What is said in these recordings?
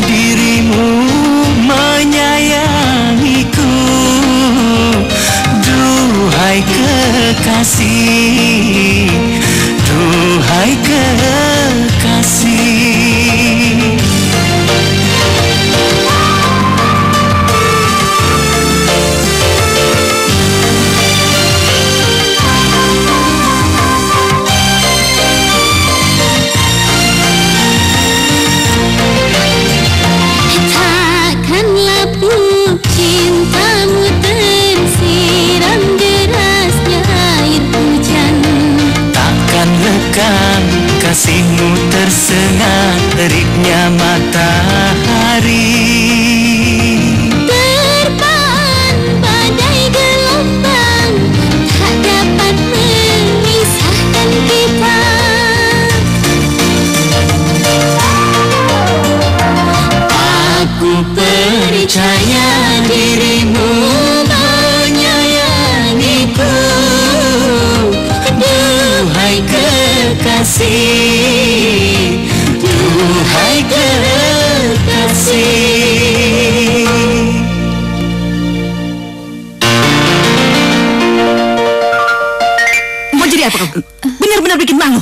dirimu menyayangiku. Duhai kekasih, duhai kekasih. Kasihmu tersengat teriknya matahari. Terpaan badai gelombang tak dapat memisahkan kita. Aku percaya dirimu menyayangiku. Duhai kekasih, duhai kekasih. Mau jadi apa kamu? Benar-benar bikin malu.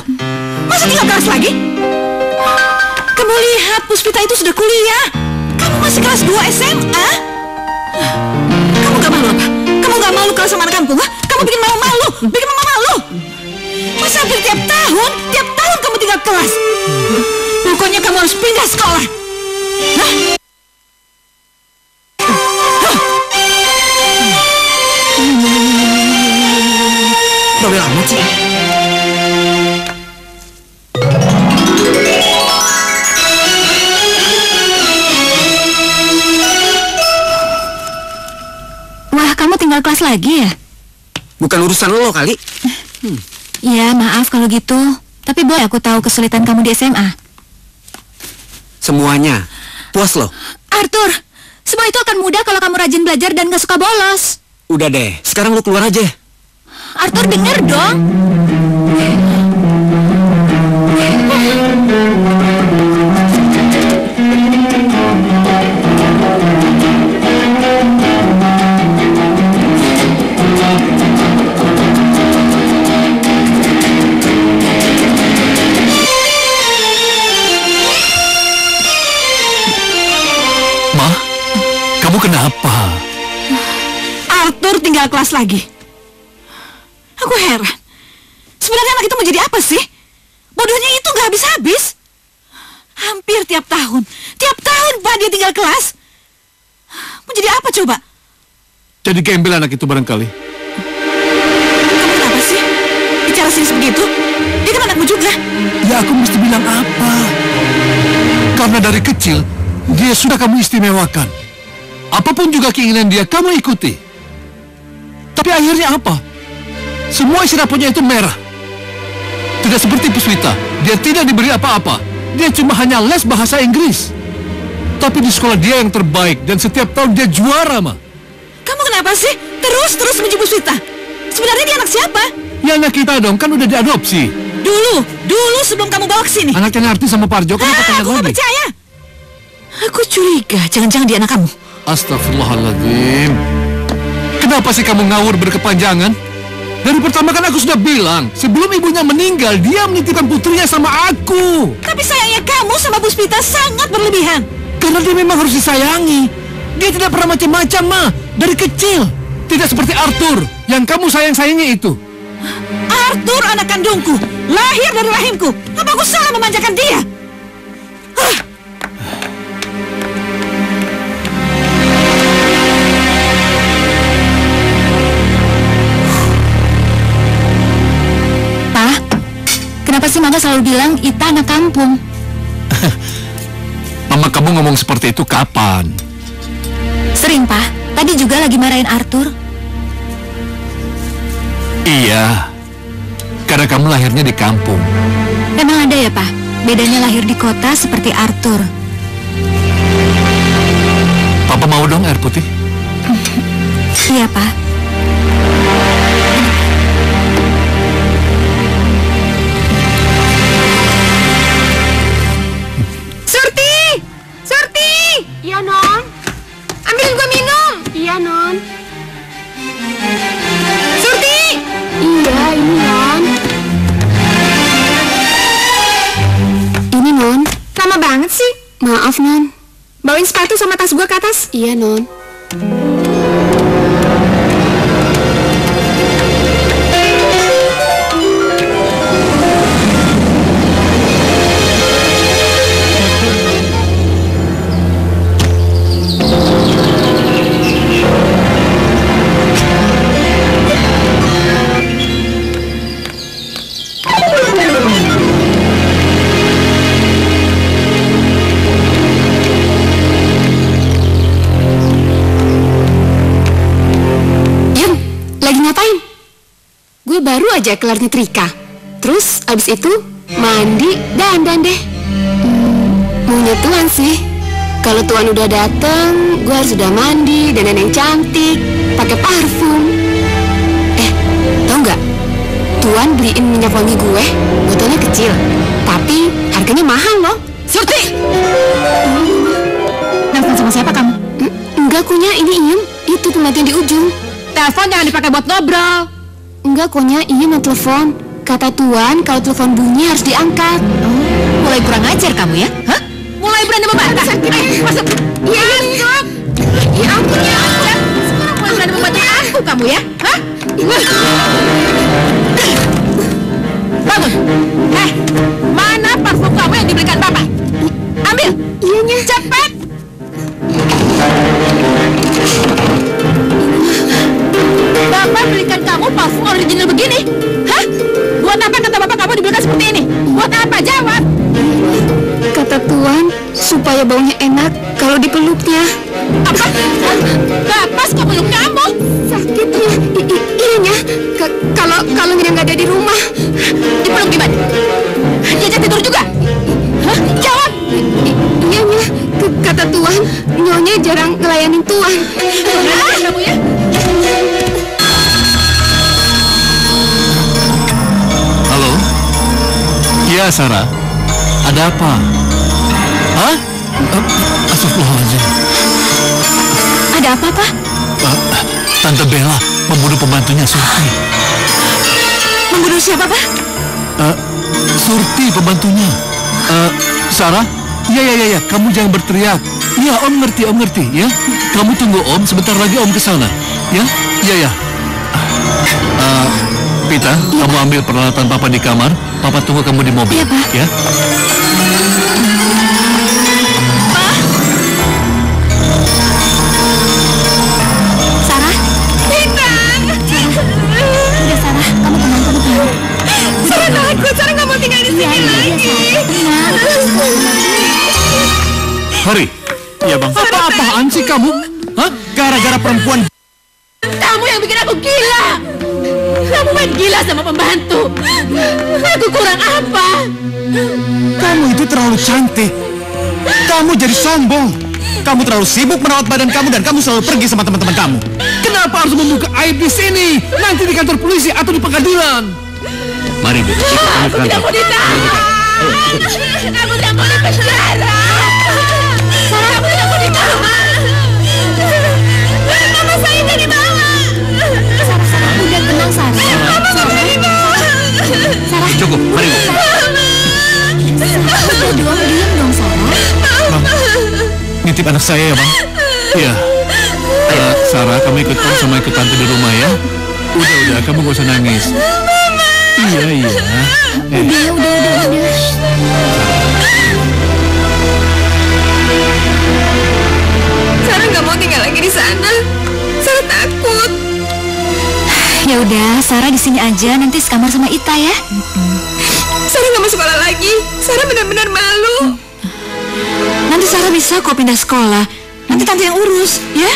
Masa tinggal kelas lagi? Kamu lihat Puspita itu sudah kuliah. Kamu masih kelas 2 SMA? Kamu gak malu apa? Kamu gak malu kalau sama anak kampung? Ha? Kamu bikin mama malu, bikin mama malu. Masa hampir tiap tahun kamu tinggal kelas. Pokoknya kamu harus pindah sekolah. Hah? Bawel amat sih. Wah, kamu tinggal kelas lagi ya? Bukan urusan lo kali. Ya, maaf kalau gitu. Tapi boleh aku tahu kesulitan kamu di SMA? Semuanya. Puas lo? Arthur, semua itu akan mudah kalau kamu rajin belajar dan gak suka bolos. Udah deh, sekarang lo keluar aja. Arthur, denger dong. Kamu kenapa? Arthur tinggal kelas lagi. Aku heran. Sebenarnya anak itu mau jadi apa sih? Bodohnya itu gak habis-habis. Hampir tiap tahun Pak dia tinggal kelas. Mau jadi apa coba? Jadi gembel anak itu barangkali. Kamu kenapa sih? Bicara serius begitu? Dia kan anakmu juga. Ya aku mesti bilang apa? Karena dari kecil dia sudah kamu istimewakan. Apapun juga keinginan dia, kamu ikuti. Tapi akhirnya apa? Semua isi rapotnya itu merah. Tidak seperti Puspita, dia tidak diberi apa-apa. Dia cuma hanya les bahasa Inggris. Tapi di sekolah dia yang terbaik, dan setiap tahun dia juara, Ma. Kamu kenapa sih? Terus menjemput Puspita. Sebenarnya dia anak siapa? Ya anak kita dong, kan udah diadopsi. Dulu sebelum kamu bawa ke sini. Anaknya Narti sama Parjo, kenapa tanya aku lagi? gak percaya. Aku curiga, jangan-jangan dia anak kamu. Astagfirullahaladzim. Kenapa sih kamu ngawur berkepanjangan? Dari pertama kan aku sudah bilang, sebelum ibunya meninggal, dia menitipkan putrinya sama aku. Tapi sayangnya kamu sama Puspita sangat berlebihan. Karena dia memang harus disayangi. Dia tidak pernah macam-macam, Ma. Dari kecil. Tidak seperti Arthur, yang kamu sayang-sayangi itu. Arthur anak kandungku, lahir dari rahimku. Apa aku salah memanjakan dia? Kenapa sih Mama selalu bilang Ita anak kampung? Mama kamu ngomong seperti itu kapan? Sering, Pak. Tadi juga lagi marahin Arthur. Iya. Karena kamu lahirnya di kampung. Memang ada ya, Pak? Bedanya lahir di kota seperti Arthur. Papa mau dong air putih? Iya, Pak. Iya, Non. Ambilin gua minum. Iya, Non. Surti! Iya, ini, Non. Ini, Non. Lama banget sih. Maaf, Non. Bawain sepatu sama tas gua ke atas. Iya, Non. Baru aja kelar nyetrika. Terus abis itu mandi, dandan deh. Maunya Tuan sih. Kalau Tuan udah dateng, gue harus udah mandi, dandan yang cantik, pakai parfum. Tau nggak? Tuan beliin minyak wangi gue, botolnya kecil, tapi harganya mahal loh. Surti! Nelfon sama siapa kamu? Enggak, Kunya, ini Iem. Itu pembantu yang di ujung. Telepon jangan dipakai buat ngobrol. Enggak, Konya, iya mau telepon. Kata Tuan, kalau telepon bunyi harus diangkat. Mulai kurang ajar kamu ya? Hah? Mulai berani membantah. Masuk. Iya, masuk. Ya ampun, ya. Sekarang mulai berani membantah aku kamu ya? Hah? Bangun. Mana parfum kamu yang dibelikan Bapak? Ambil. Iyanya. Cepat. Bapak belikan kamu parfum original begini? Hah? Buat apa kata Bapak kamu dibelikan seperti ini? Buat apa? Jawab! Kata Tuan, supaya baunya enak kalau dipeluknya. Apa? Gak pas kok peluk kamu? Sakitnya, iyanya. Kalau nggak ada di rumah. Dipeluk di mana? Diajak tidur juga? Hah? Jawab! Iyanya, kata Tuan, Nyonya jarang ngelayanin Tuan. Kamu ya? Halo? Iya, Sarah. Ada apa? Hah? Astagfirullahaladzim. Ada apa, Pak? Tante Bella membunuh pembantunya, Surti. Membunuh siapa, Pak? Surti pembantunya. Sarah? Iya. Kamu jangan berteriak. Iya, Om ngerti, ya. Kamu tunggu Om, sebentar lagi Om kesana. Ya? Iya. Pita, kamu ambil peralatan Papa di kamar. Papa tunggu kamu di mobil. Iya, Pak. Ya? Sarah? Pita! Udah, Sarah. Kamu tenang. Sarah takut, Sarah nggak mau tinggal di sini lagi. Hari. Iya, Bang. Apa-apaan sih kamu? Hah? Gara-gara perempuan. Kamu yang bikin aku gila. Kamu main gila sama pembantu. Aku kurang apa? Kamu itu terlalu cantik. Kamu jadi sombong. Kamu terlalu sibuk merawat badan kamu dan kamu selalu pergi sama teman-teman kamu. Kenapa harus membuka aib di sini? Nanti di kantor polisi atau di pengadilan. Mari, Bu. Aku tidak mau ditahan. Aku tidak mau dipenjara. Aku tidak mau ditahan. Mama saya jadi bawa. Sarah, udah tenang, Sarah. Mama nggak boleh dibawa. Sarah. Cukup, mari, Bu. Udah diam dong, Sarah. Bang, nitip anak saya ya, Bang. Iya. Sarah, kamu ikut Om sama ikut Tante di rumah ya. Udah, kamu gak usah nangis. Iya. Udah. Sarah nggak mau tinggal lagi di sana. Sarah takut. Ya udah, Sarah di sini aja. Nanti sekamar sama Ita ya. Sarah nggak mau sekolah lagi. Sarah benar-benar malu. Nanti Sarah bisa kok pindah sekolah. Nanti tante yang urus, ya.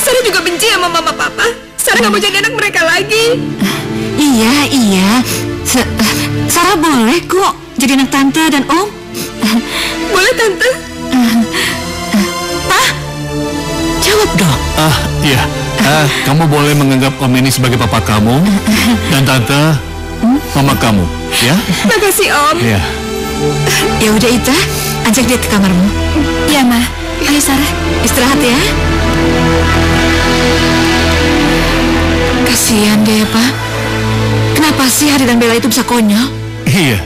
Sarah juga benci sama mama papa. Sarah nggak mau jadi anak mereka lagi. Iya. Sarah boleh kok jadi anak tante dan Om. Boleh, Tante? Pak, jawab dong. Iya. Kamu boleh menganggap Om ini sebagai papa kamu dan Tante mama kamu, ya? Makasih, Om. Iya. Ya udah Ita, ajak dia ke kamarmu. Iya, Ma. Ayo Sarah. Istirahat ya. Kasihan deh, Pak. Kenapa sih Hari dan Bella itu bisa konyol? Iya,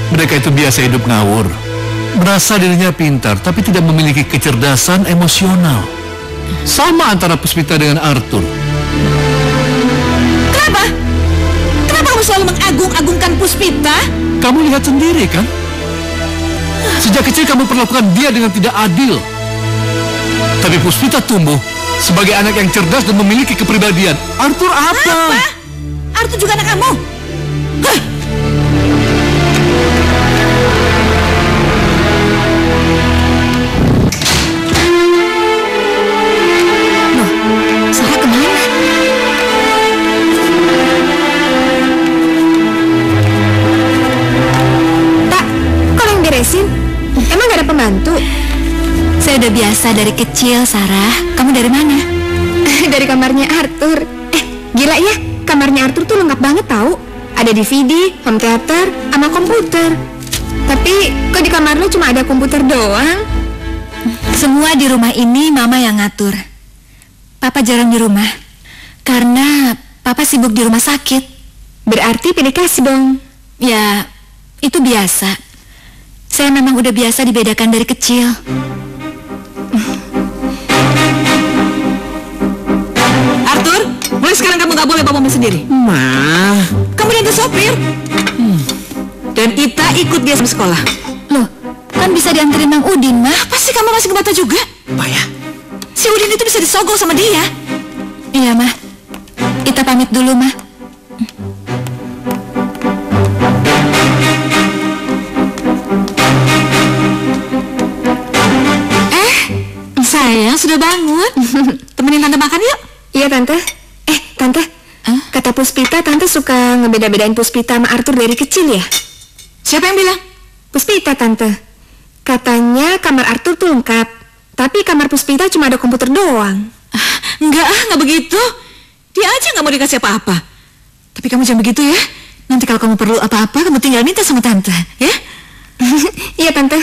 mereka itu biasa hidup ngawur. Merasa dirinya pintar, tapi tidak memiliki kecerdasan emosional. Sama antara Puspita dengan Arthur. Kenapa? Kenapa kamu selalu mengagung-agungkan Puspita? Kamu lihat sendiri kan? Sejak kecil kamu perlakukan dia dengan tidak adil. Tapi Puspita tumbuh sebagai anak yang cerdas dan memiliki kepribadian. Arthur apa? Arthur juga anak kamu? Hah? Loh, Sarah kemana? Tak, kok yang beresin? Emang gak ada pembantu? Saya udah biasa dari kecil, Sarah. Kamu dari mana? Dari kamarnya Arthur. Gila ya, kamarnya Arthur tuh lengkap banget tahu. Ada DVD, home theater, sama komputer. Tapi kok di kamar lo cuma ada komputer doang? Semua di rumah ini Mama yang ngatur. Papa jarang di rumah karena Papa sibuk di rumah sakit. Berarti pilih kasih dong. Ya, itu biasa. Saya memang udah biasa dibedakan dari kecil. Arthur, mulai sekarang kamu gak boleh bawa mobil sendiri. Ma, Kamu diantar sopir. Dan Ita ikut dia sampai sekolah. Loh, kan bisa dianterin Mang Udin, mah. Apa sih kamu masih ngebata juga? apa ya? Si Udin itu bisa disogok sama dia. Iya, mah. Ita pamit dulu, mah. Sayang, sudah bangun. Temenin Tante makan yuk. Iya Tante. Tante, kata Puspita Tante suka ngebeda-bedain Puspita sama Arthur dari kecil ya? Siapa yang bilang? Puspita Tante. Katanya kamar Arthur tuh lengkap, tapi kamar Puspita cuma ada komputer doang. Enggak begitu. Dia aja nggak mau dikasih apa-apa. Tapi kamu jangan begitu ya. Nanti kalau kamu perlu apa-apa, kamu tinggal minta sama Tante, ya? Iya Tante.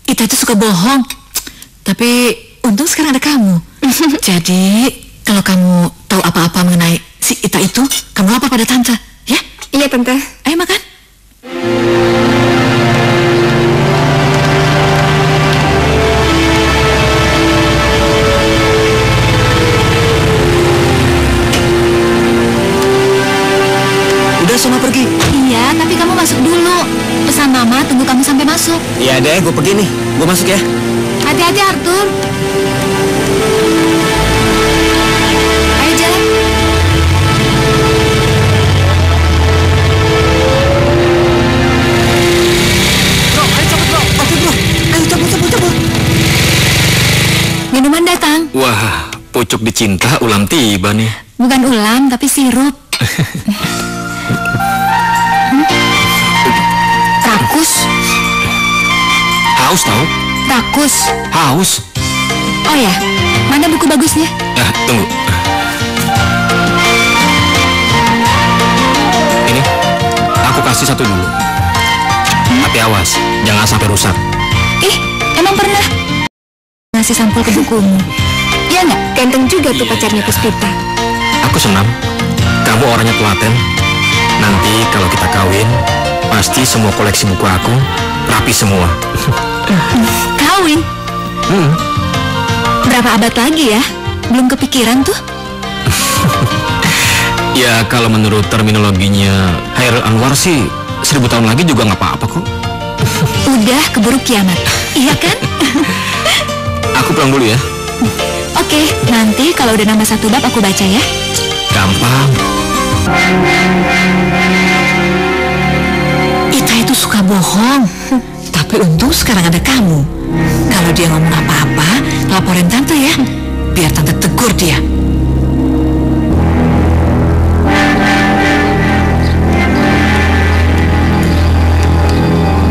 Ita itu suka bohong. Tapi untung sekarang ada kamu. Jadi kalau kamu tahu apa-apa mengenai si Ita itu, kamu lapor pada Tante, ya? Iya Tante. Ayo makan. Udah sana pergi. Iya, tapi kamu masuk dulu. Pesan Mama tunggu kamu sampai masuk. Iya deh, gue pergi nih. Gue masuk ya. Hati-hati Arthur. Ayo jalan. Bro, ayo cepet bro. Oke bro. Ayo cepet. Minuman datang. Wah, pucuk dicinta ulam tiba nih. Bukan ulam, tapi sirup. Rakus. Haus tahu? Rakus. Haus. Oh ya, mana buku bagusnya? Ya, tunggu. Ini, aku kasih satu dulu. Tapi awas, jangan sampai rusak. Ih, emang pernah ngasih sampul ke bukumu? Iya nggak? Ganteng juga tuh pacarnya Puspita. Aku senang. Kamu orangnya telaten. Nanti kalau kita kawin, pasti semua koleksi buku aku rapi semua. Kawin? Berapa abad lagi ya? Belum kepikiran tuh. Ya kalau menurut terminologinya Hairil Anwar sih 1000 tahun lagi juga nggak apa-apa kok. Udah keburu kiamat, iya kan? Aku pulang dulu ya. Oke, nanti kalau udah nambah satu bab aku baca ya. Gampang. Ita itu suka bohong. Tapi untung sekarang ada kamu. Kalau dia ngomong apa-apa, laporin Tante ya. Biar Tante tegur dia.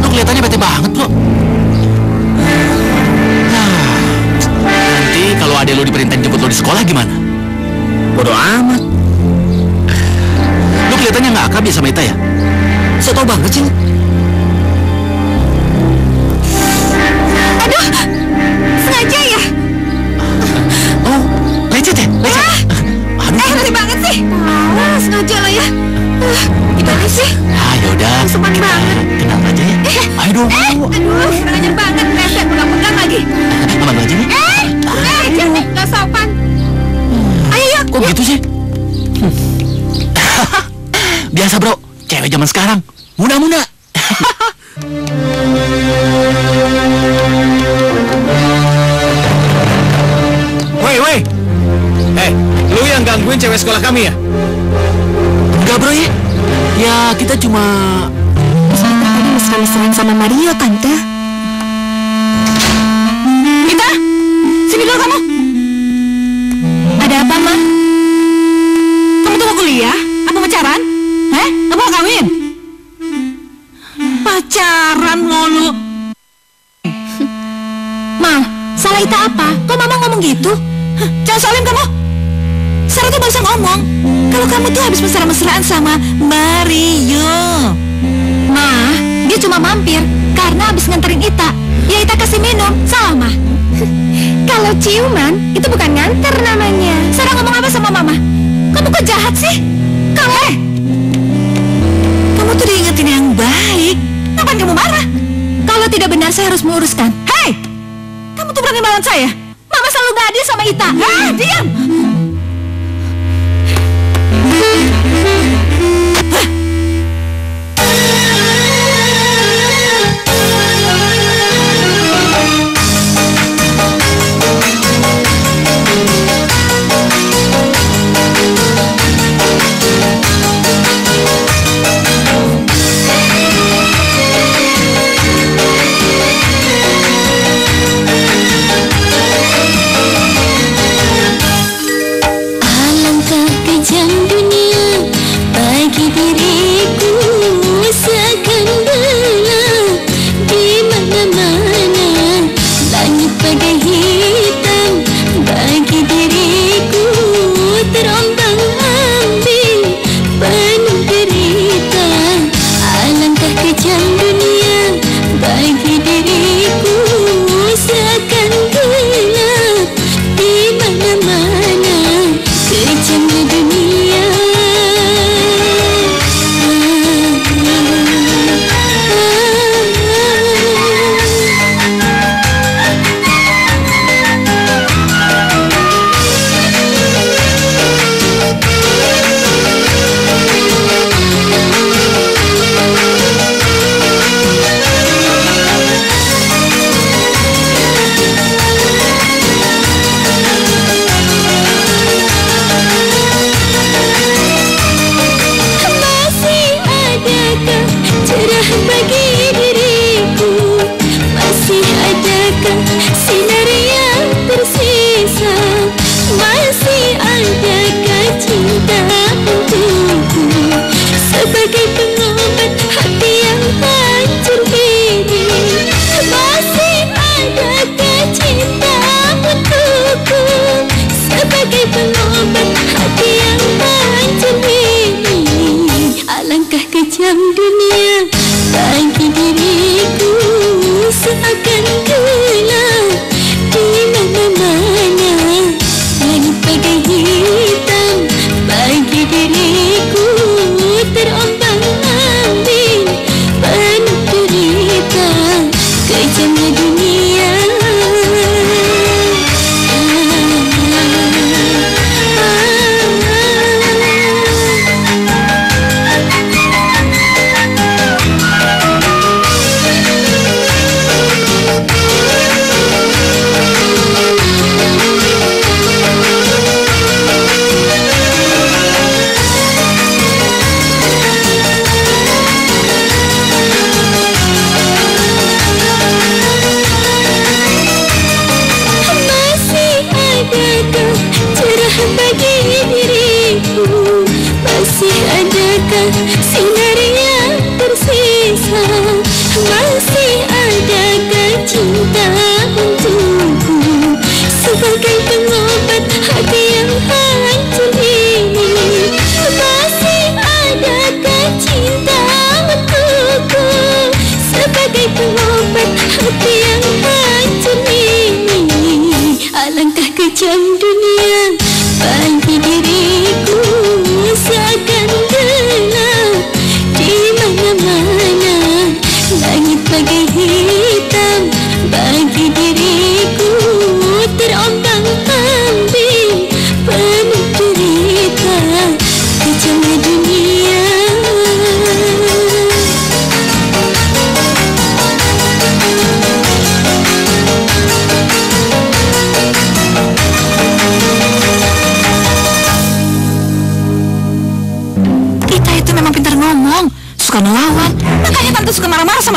Lo kelihatannya bete banget bro. Nanti kalau adek lo diperintahin jemput lo di sekolah gimana? Bodoh amat. Lo kelihatannya nggak akrab ya sama Ita ya? So tau banget sih. Aduh, sengaja Cewek zaman sekarang, muda-muda. Woi. Lu yang gangguin cewek sekolah kami ya? Enggak bro ya. Ya kita cuma... Tadi mesra-mesraan sama Mario, Tante. Mita, sini dulu kamu. Ada apa, Ma? Kamu tuh mau kuliah? Apa pacaran? Apa mau kawin? Pacaran mulu. Ma, salah Ita apa? Kok Mama ngomong gitu? Jangan soalin kamu. Sarah tuh barusan ngomong kalau kamu tuh habis mesra-mesraan sama Mario. Ma, dia cuma mampir karena habis nganterin Ita. Ya Ita kasih minum, salah Ma. Kalau ciuman, itu bukan nganter namanya. Sarah ngomong apa sama Mama? Kamu kok jahat sih? Kamu tuh diingetin yang baik. Ngapain kamu marah? Kalau tidak benar saya harus meluruskan. Hei! Kamu tuh berani melawan saya? Mama selalu gak adil sama Ita. Diam! Alangkah kejam dunia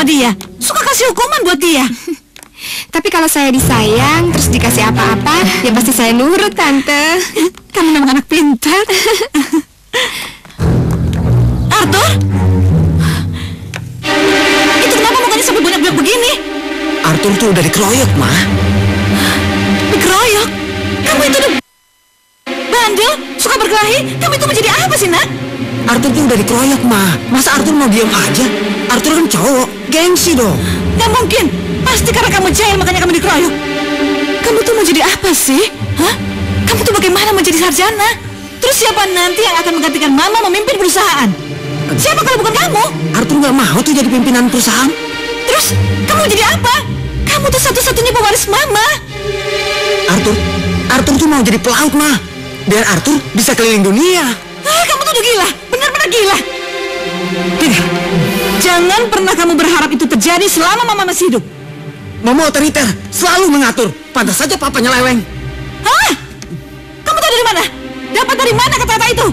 dia. Suka kasih hukuman buat dia. Tapi kalau saya disayang terus dikasih apa-apa, ya pasti saya nurut, Tante. Kamu memang anak pintar. Arthur? Itu kenapa mukanya sampai banyak-banyak begini? Arthur tuh udah dikeroyok, Ma. Dikeroyok? Kamu itu udah bandel, suka berkelahi. Kamu itu mau jadi apa sih, Nak? Arthur tuh udah dikeroyok, Ma. Masa Arthur mau diam aja? Arthur kan cowok, gengsi dong. Gak mungkin. Pasti karena kamu jahil makanya kamu dikeroyok. Kamu tuh mau jadi apa sih? Hah? Kamu tuh bagaimana menjadi sarjana? Terus siapa nanti yang akan menggantikan Mama memimpin perusahaan? Siapa kalau bukan kamu? Arthur nggak mau tuh jadi pimpinan perusahaan. Terus kamu jadi apa? Kamu tuh satu-satunya pewaris Mama. Arthur tuh mau jadi pelaut, Ma. Biar Arthur bisa keliling dunia. Kamu tuh udah gila, benar-benar gila. Dengar, jangan pernah kamu berharap itu terjadi selama Mama masih hidup. Mama otoriter, selalu mengatur. Pantas saja papa nyeleweng. Hah? Kamu tahu dari mana? Dapat dari mana kata-kata itu?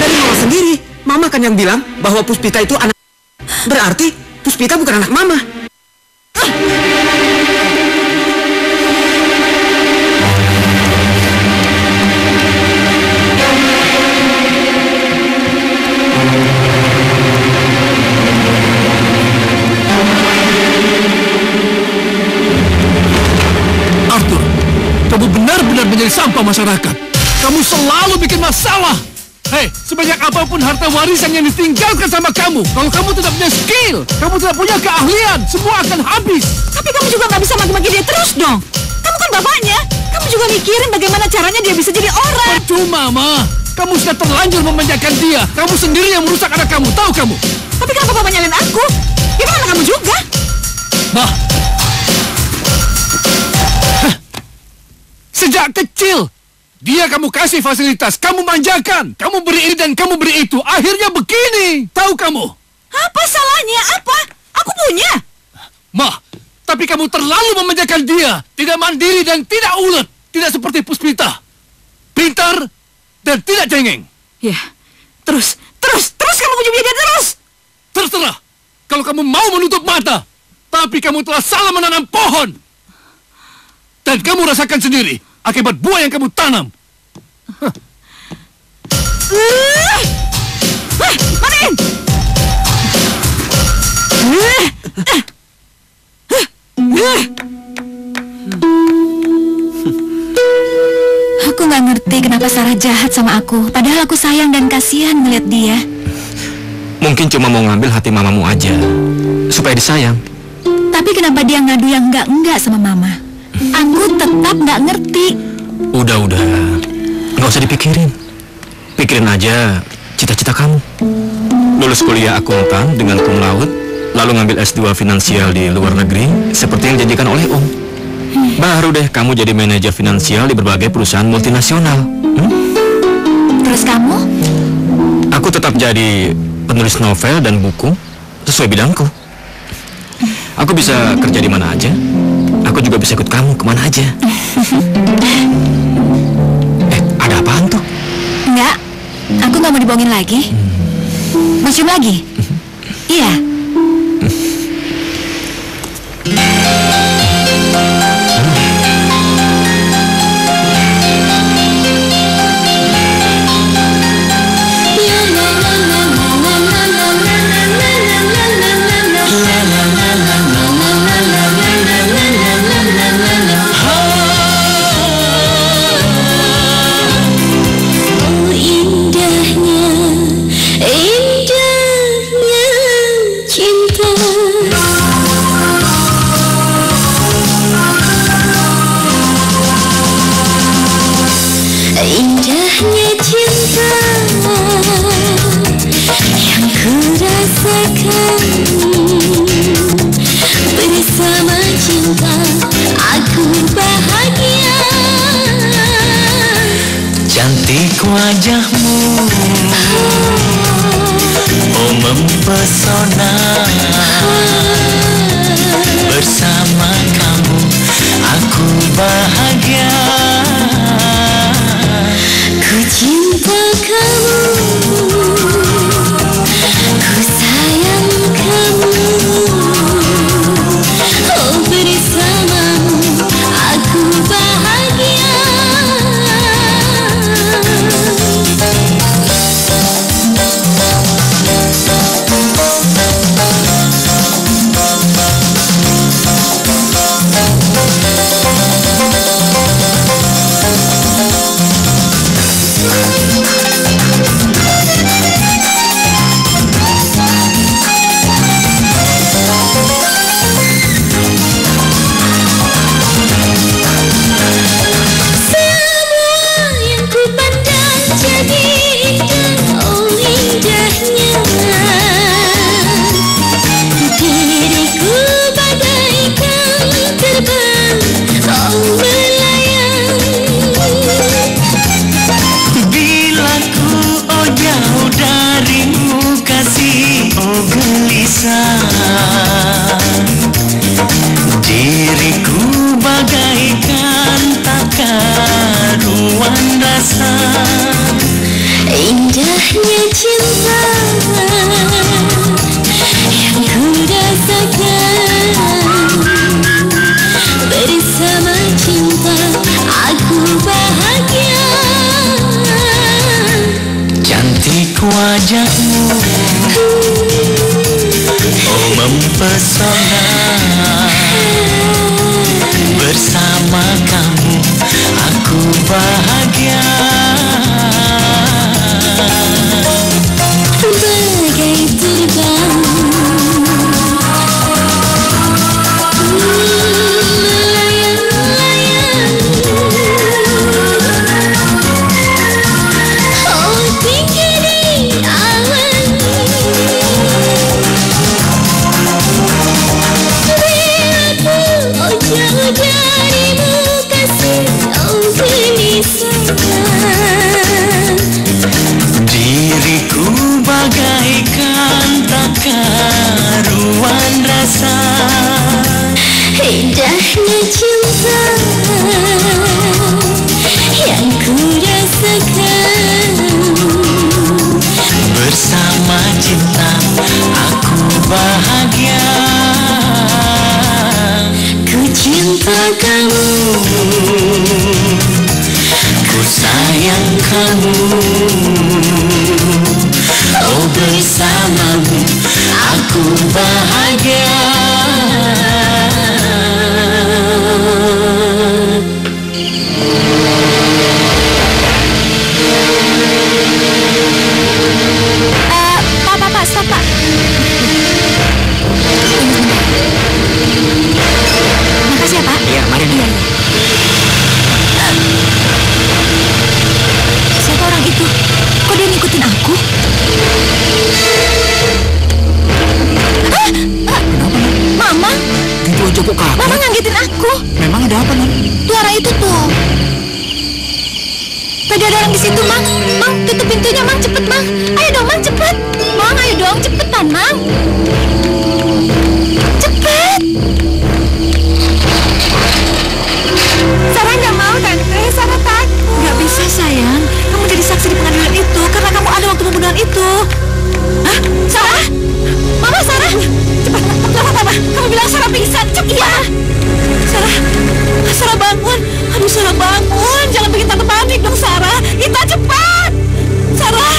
Dari Mama sendiri. Mama kan yang bilang bahwa Puspita itu anak. Berarti Puspita bukan anak Mama. Arthur, kamu benar-benar menjadi sampah masyarakat. Kamu selalu bikin masalah. Hei, sebanyak apapun harta warisan yang ditinggalkan sama kamu, kalau kamu tidak punya skill, kamu tidak punya keahlian, semua akan habis. Tapi kamu juga nggak bisa maki-maki dia terus dong. Kamu kan bapaknya. Kamu juga mikirin bagaimana caranya dia bisa jadi orang. Percuma, Ma. Kamu sudah terlanjur memanjakan dia. Kamu sendiri yang merusak anak kamu, tahu kamu? Tapi kenapa Bapak nyalain aku? Dia kan anak kamu juga. Ma, sejak kecil dia kamu kasih fasilitas, kamu manjakan, kamu beri ini dan kamu beri itu. Akhirnya begini, tahu kamu? Apa salahnya? Apa? Aku punya. Ma, tapi kamu terlalu memanjakan dia. Tidak mandiri dan tidak ulet. Tidak seperti Puspita. Pintar dan tidak cengeng. Ya, terus kamu punya dia terus. Terserah. Kalau kamu mau menutup mata, tapi kamu telah salah menanam pohon. Dan kamu rasakan sendiri akibat buah yang kamu tanam. Manain! Aku nggak ngerti kenapa Sarah jahat sama aku. Padahal aku sayang dan kasihan melihat dia. Mungkin cuma mau ngambil hati mamamu aja, supaya disayang. Tapi kenapa dia ngadu yang enggak sama Mama? Aku tetap nggak ngerti. Udah, nggak usah dipikirin. Pikirin aja cita-cita kamu. Lulus kuliah akuntan dengan cum laude, lalu ngambil S2 finansial di luar negeri, seperti yang dijanjikan oleh Om. Baru deh kamu jadi manajer finansial di berbagai perusahaan multinasional. Terus kamu? Aku tetap jadi penulis novel dan buku sesuai bidangku. Aku bisa kerja di mana aja. Aku juga bisa ikut kamu kemana aja. Ada apaan tuh? Enggak, aku nggak mau dibohongin lagi. Mau cium lagi? Iya. Cantik wajahmu, oh mempesona. Bersama kamu aku bahagia. Ku cinta kamu, ku sayang kamu. wajahmu, oh mempesona. Bersama kamu aku bahagia. Bagai terbang melayang-layang, oh tinggi di awan. Bila ku jauh darimu kasih, oh gelisahkan. Diriku bagaikan tak karuan rasa. Indahnya cinta yang ku rasakan. Bersama cinta aku bahagia. Ku cinta kamu, Ku sayang kamu, oh bersamamu aku bahagia. Pak, stop, Pak. Makasih ya, Pak. Iya, mari. Iya. Siapa orang itu? Kok dia ngikutin aku? Mama? Gitu aja kok kaget. Mama nganggitin aku. Memang ada apa, Non? Suara itu tuh. Tadi ada orang di situ, Mang. Mang, tutup pintunya, Mang. Cepet, Mang. Ayo dong, Mang, cepet. Mang, ayo dong, cepetan, Mang. Cepet. Sarah nggak mau, Tante. Sarah takut. Nggak bisa, sayang. Kamu jadi saksi di pengadilan itu karena kamu ada waktu pembunuhan itu. Hah? Sarah? Mama, Sarah. Cepat, kenapa, Mama? Kamu bilang Sarah pingsan. Cepat. Iya. Sarah bangun. Aduh, Sarah bangun. Jangan bikin Tante panik dong, Sarah. Kita cepat. Sarah.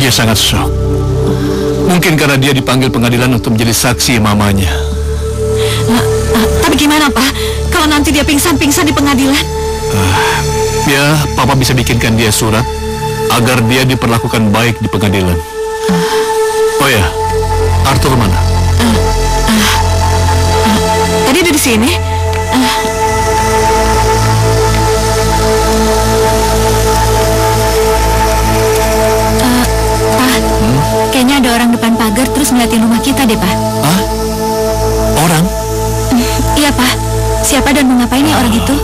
Dia sangat shock. Mungkin karena dia dipanggil pengadilan untuk menjadi saksi mamanya. Tapi gimana, Pak? Kalau nanti dia pingsan-pingsan di pengadilan? Ya, Papa bisa bikinkan dia surat agar dia diperlakukan baik di pengadilan. Oh ya, Arthur mana? Tadi ada di sini. Pak, kayaknya ada orang depan pagar terus ngeliatin rumah kita deh, Pak. Hah? Orang? Iya, Pak. Siapa dan mau ngapain ya orang itu?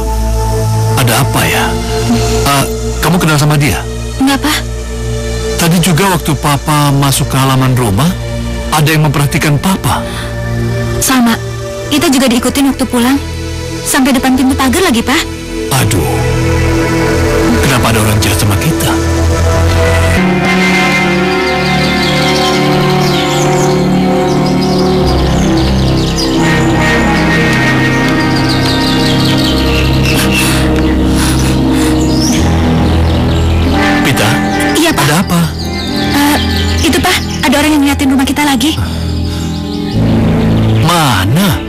Ada apa ya? Kamu kenal sama dia? Enggak, Pak. Tadi juga waktu Papa masuk ke halaman rumah, ada yang memperhatikan Papa. Sama. Kita juga diikutin waktu pulang. Sampai depan pintu pagar lagi, Pak. Aduh, kenapa ada orang jahat sama kita? Pita? Iya, Pak. Ada apa? Itu, Pak. Ada orang yang ngeliatin rumah kita lagi. Mana?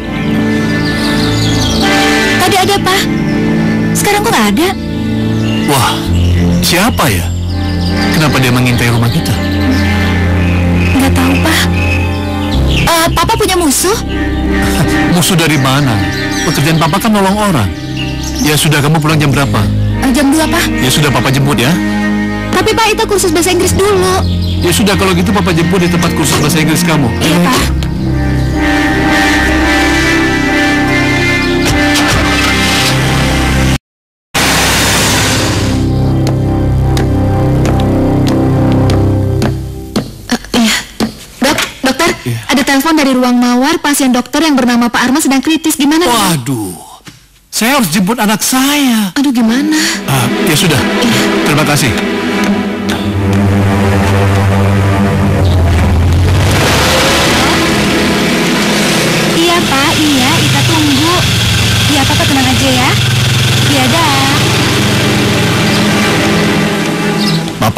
Tadi ada, Pak. Sekarang kok nggak ada? Wah, siapa ya? Kenapa dia mengintai rumah kita? Nggak tahu, Pak. Papa punya musuh? Musuh dari mana? Pekerjaan Papa kan nolong orang. Ya sudah, kamu pulang jam berapa? Jam 2, Pak. Ya sudah, Papa jemput ya. Tapi, Pak, itu kursus bahasa Inggris dulu. Ya sudah, kalau gitu Papa jemput di tempat kursus bahasa Inggris kamu. Iya, Pak. Ada telepon dari ruang mawar, pasien dokter yang bernama Pak Arman sedang kritis. Gimana? Waduh, saya harus jemput anak saya. Aduh, gimana? Ya sudah, terima kasih. Iya, Pak, iya, kita tunggu.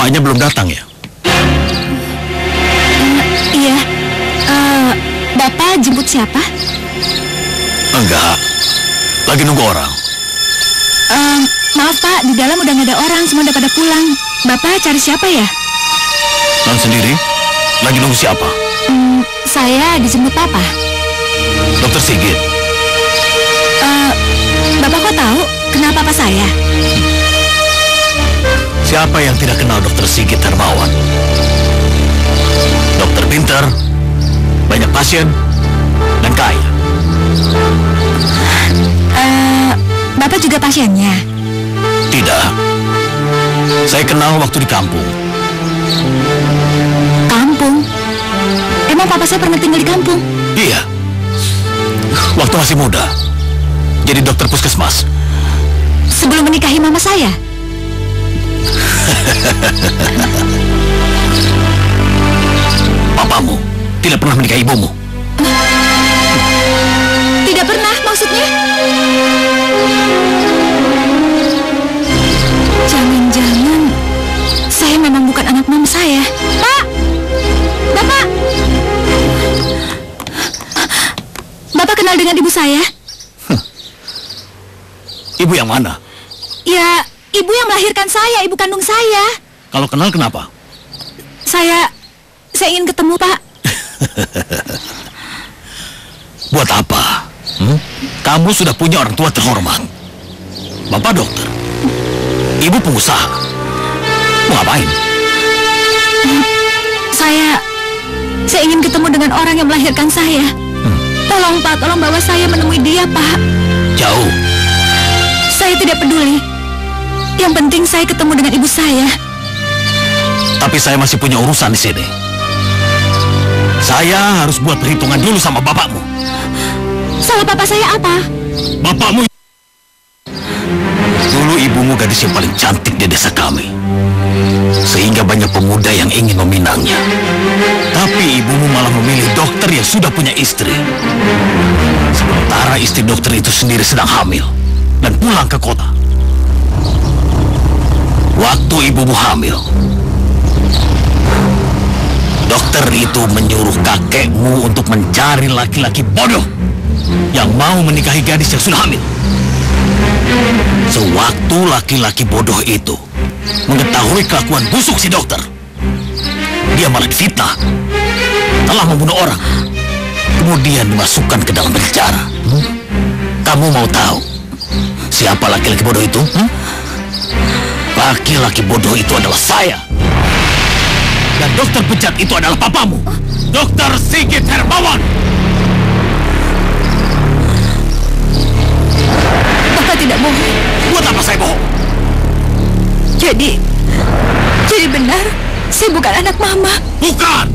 bapaknya belum datang ya? Iya. Bapak jemput siapa? Enggak. Lagi nunggu orang. Maaf Pak, di dalam udah nggak ada orang, semua udah pada pulang. Bapak cari siapa ya? Non sendiri? Lagi nunggu siapa? Saya dijemput Papa. Dokter Sigit. Bapak kok tahu kenal Papa saya? Siapa yang tidak kenal Dokter Sigit Hermawan? Dokter pintar, banyak pasien, dan kaya. Bapak juga pasiennya? Tidak. Saya kenal waktu di kampung. Kampung? Emang Papa saya pernah tinggal di kampung? Iya. Waktu masih muda. Jadi dokter puskesmas. Sebelum menikahi mama saya? Papamu tidak pernah menikahi ibumu? Tidak pernah, maksudnya? Jangan-jangan saya memang bukan anak mama saya. Pak! Bapak! Bapak kenal dengan ibu saya? Ibu yang mana? Ya, ibu yang melahirkan saya, ibu kandung saya. Kalau kenal kenapa? Saya ingin ketemu, Pak. Buat apa? Kamu sudah punya orang tua terhormat. Bapak dokter. Ibu pengusaha. Mau ngapain? Saya ingin ketemu dengan orang yang melahirkan saya. Tolong, Pak, tolong bawa saya menemui dia, Pak. Jauh. Saya tidak peduli. Yang penting saya ketemu dengan ibu saya. Tapi saya masih punya urusan di sini. Saya harus buat perhitungan dulu sama bapakmu. Salah papa saya apa? Bapakmu. Dulu ibumu gadis yang paling cantik di desa kami. Sehingga banyak pemuda yang ingin meminangnya. Tapi ibumu malah memilih dokter yang sudah punya istri. Sementara istri dokter itu sendiri sedang hamil dan pulang ke kota. Waktu ibumu hamil, dokter itu menyuruh kakekmu untuk mencari laki-laki bodoh yang mau menikahi gadis yang sudah hamil. Sewaktu laki-laki bodoh itu mengetahui kelakuan busuk si dokter, dia malah difitnah, telah membunuh orang, kemudian dimasukkan ke dalam penjara. Kamu mau tahu siapa laki-laki bodoh itu? Laki-laki bodoh itu adalah saya. Dan dokter bejat itu adalah papamu, Dokter Sigit Hermawan. Bapak tidak bohong. Buat apa saya bohong? Jadi benar, saya bukan anak mama. Bukan.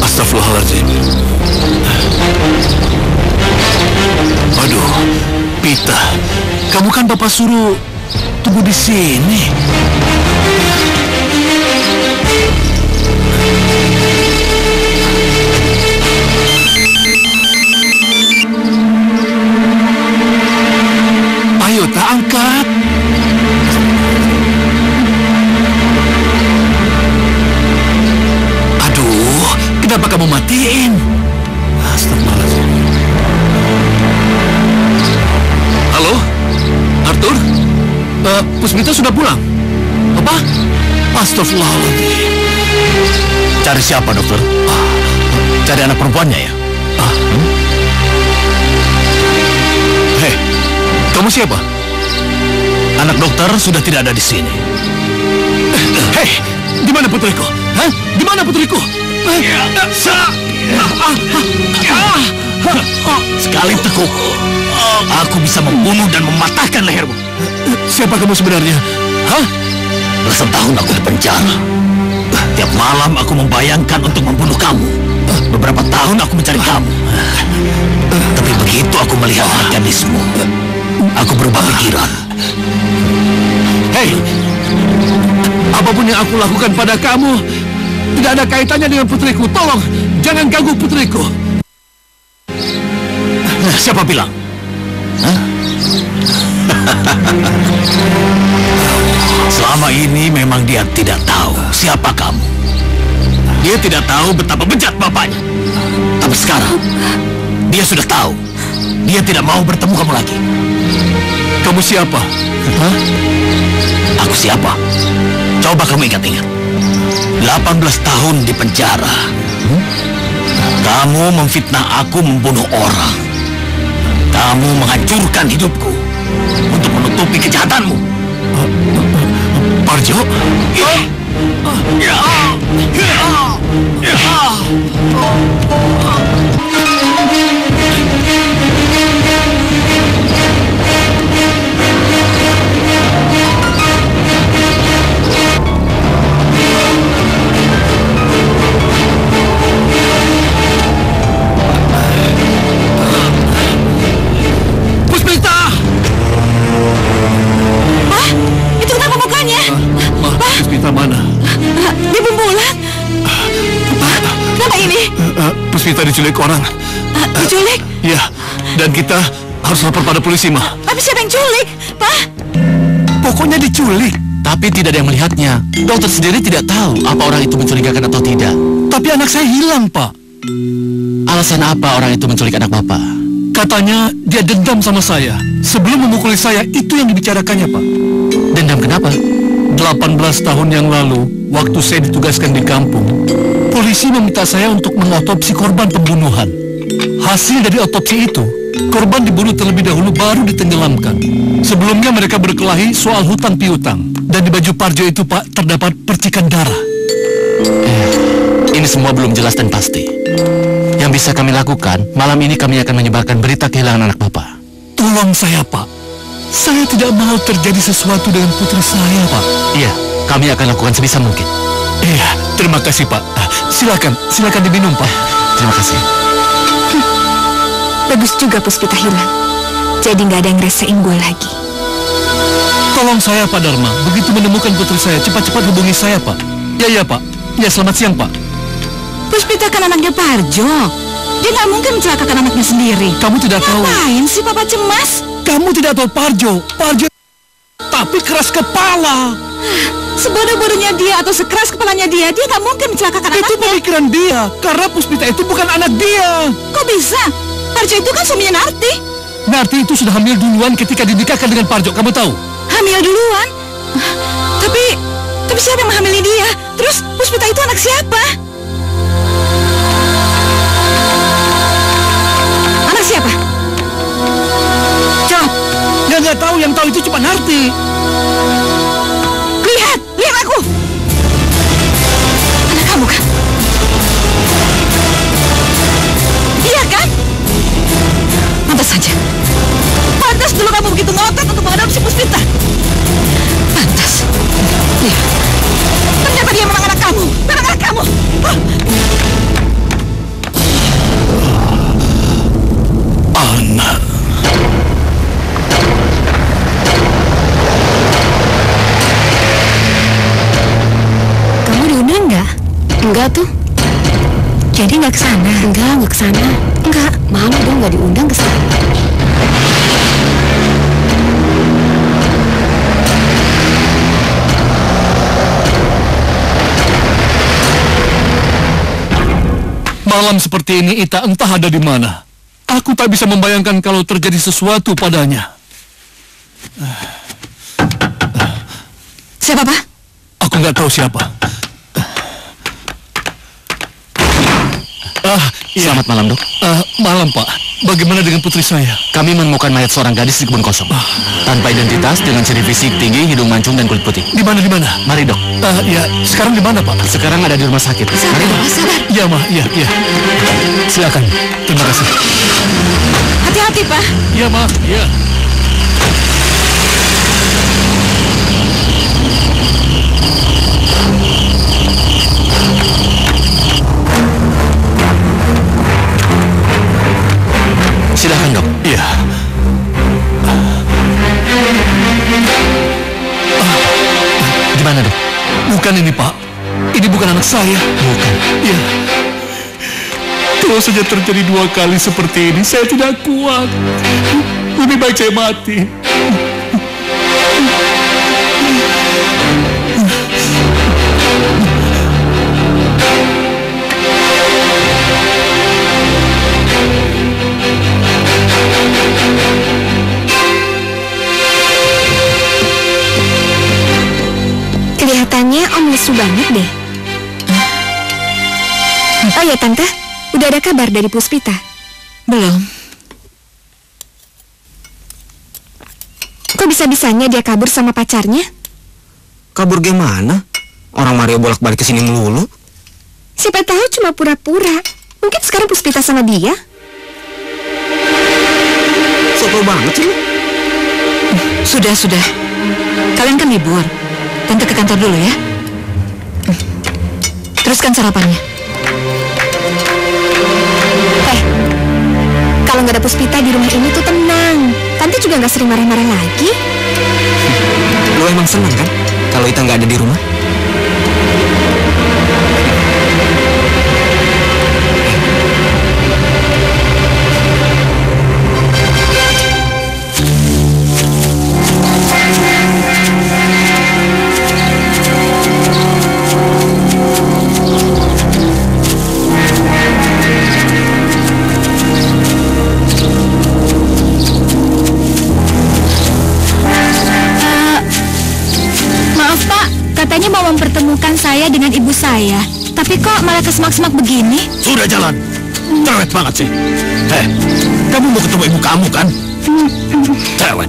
Astagfirullahaladzim. Aduh, Pita, kamu kan bapak suruh tunggu di sini. Ayo, tak angkat. Aduh, kenapa kamu matiin? Astagfirullahaladzim. Halo, Arthur? Puspita sudah pulang? Apa? Astagfirullahaladzim. Cari siapa, dokter? Cari anak perempuannya ya? Hei, kamu siapa? Anak dokter sudah tidak ada di sini. Hei, di mana putriku? Hah? Di mana putriku? Sekali tekuk, aku bisa membunuh dan mematahkan lehermu. Siapa kamu sebenarnya? Hah? Belasan tahun aku di penjara. Tiap malam aku membayangkan untuk membunuh kamu. Beberapa tahun aku mencari kamu. Tapi begitu aku melihat gadismu, aku berubah pikiran. Hei, apapun yang aku lakukan pada kamu tidak ada kaitannya dengan putriku. Tolong, jangan ganggu putriku. Siapa bilang? Hah? Selama ini memang dia tidak tahu siapa kamu. Dia tidak tahu betapa bejat bapaknya. Tapi sekarang, dia sudah tahu. Dia tidak mau bertemu kamu lagi. Kamu siapa? Hah? Aku siapa? Coba kamu ingat-ingat. 18 tahun di penjara. Kamu memfitnah aku membunuh orang. Kamu menghancurkan hidupku untuk menutupi kejahatanmu. Parjo? Puspita mana? Di Bumbulan. Kenapa ini? Puspita diculik orang. Diculik? Ya, dan kita harus lapor pada polisi, Ma. Tapi siapa yang culik, Pak? Pokoknya diculik. Tapi tidak ada yang melihatnya. Dokter sendiri tidak tahu apa orang itu mencurigakan atau tidak. Tapi anak saya hilang, Pak. Alasan apa orang itu menculik anak Bapak? Katanya dia dendam sama saya. Sebelum memukuli saya, itu yang dibicarakannya, Pak. Dendam kenapa? 18 tahun yang lalu, waktu saya ditugaskan di kampung, polisi meminta saya untuk mengotopsi korban pembunuhan. Hasil dari otopsi itu, korban dibunuh terlebih dahulu baru ditenggelamkan. Sebelumnya mereka berkelahi soal hutang piutang. Dan di baju Parjo itu, Pak, terdapat percikan darah. Ini semua belum jelas dan pasti. Yang bisa kami lakukan, malam ini kami akan menyebarkan berita kehilangan anak Bapak. Tolong saya, Pak. Saya tidak mau terjadi sesuatu dengan putri saya, Pak. Iya, kami akan lakukan sebisa mungkin. Iya, terima kasih, Pak. Silakan diminum, Pak. Terima kasih. Bagus juga Puspita hilang. Jadi nggak ada yang resein gue lagi. Tolong saya, Pak Dharma. Begitu menemukan putri saya, cepat-cepat hubungi saya, Pak. Ya, Pak. Ya, selamat siang, Pak. Puspita kan anaknya Parjo. Dia nggak mungkin mencelakakan anaknya sendiri. Kamu tidak tahu. Ngapain sih Papa cemas? Kamu tidak tahu Parjo tapi keras kepala. Sebodoh-bodohnya dia atau sekeras kepalanya dia nggak mungkin mencelakakan anaknya. Itu pemikiran dia, karena Puspita itu bukan anak dia. Kok bisa? Parjo itu kan suaminya Narti. Narti itu sudah hamil duluan ketika dinikahkan dengan Parjo, kamu tahu? Hamil duluan? Tapi siapa yang menghamili dia? Terus Puspita itu anak siapa? Anak siapa? Ya nggak tahu, yang tahu itu cuma Narti. Lihat aku. Anak kamu kan? Iya kan? Pantas saja. Pantas dulu kamu begitu ngotot untuk mengadopsi Puspita. Pantas. Lihat. Ternyata dia memang anak kamu. Memang anak kamu. Anak. Enggak tuh. Jadi nggak kesana? Nggak kesana. Enggak. Mana dong nggak diundang kesana. Malam seperti ini Ita entah ada di mana. Aku tak bisa membayangkan kalau terjadi sesuatu padanya. Siapa, Pak? Aku nggak tahu siapa. Iya. Selamat malam, Dok. Malam, Pak. Bagaimana dengan putri saya? Kami menemukan mayat seorang gadis di kebun kosong. Tanpa identitas, dengan ciri fisik tinggi, hidung mancung, dan kulit putih. Di mana? Mari, Dok. Ya, sekarang di mana, Pak? Sekarang ada di rumah sakit. Mari, Dok. Iya, Ma. Iya. Silakan. Terima kasih. Hati-hati, Pak. Iya, Ma. Iya. Bukan ini, Pak. Ini bukan anak saya. Bukan. Ya. Kalau saja terjadi 2 kali seperti ini, saya tidak kuat. Lebih baik saya mati. Kelihatannya Om lesu banget deh. Oh ya Tante, udah ada kabar dari Puspita? Belum. Kok bisa-bisanya dia kabur sama pacarnya? Kabur gimana? Orang Mario bolak-balik ke sini melulu. Siapa tahu cuma pura-pura. Mungkin sekarang Puspita sama dia. Soto banget sih lu. Sudah. Kalian kan libur. Tante ke kantor dulu ya. Teruskan sarapannya. Kalau nggak ada Puspita di rumah ini tuh tenang. Tante juga nggak sering marah-marah lagi. Lu emang senang kan kalau Ita nggak ada di rumah? Katanya mau mempertemukan saya dengan ibu saya. Tapi kok malah kesemak-semak begini? Sudah jalan. Cerewet banget sih. Kamu mau ketemu ibu kamu kan? Cerewet.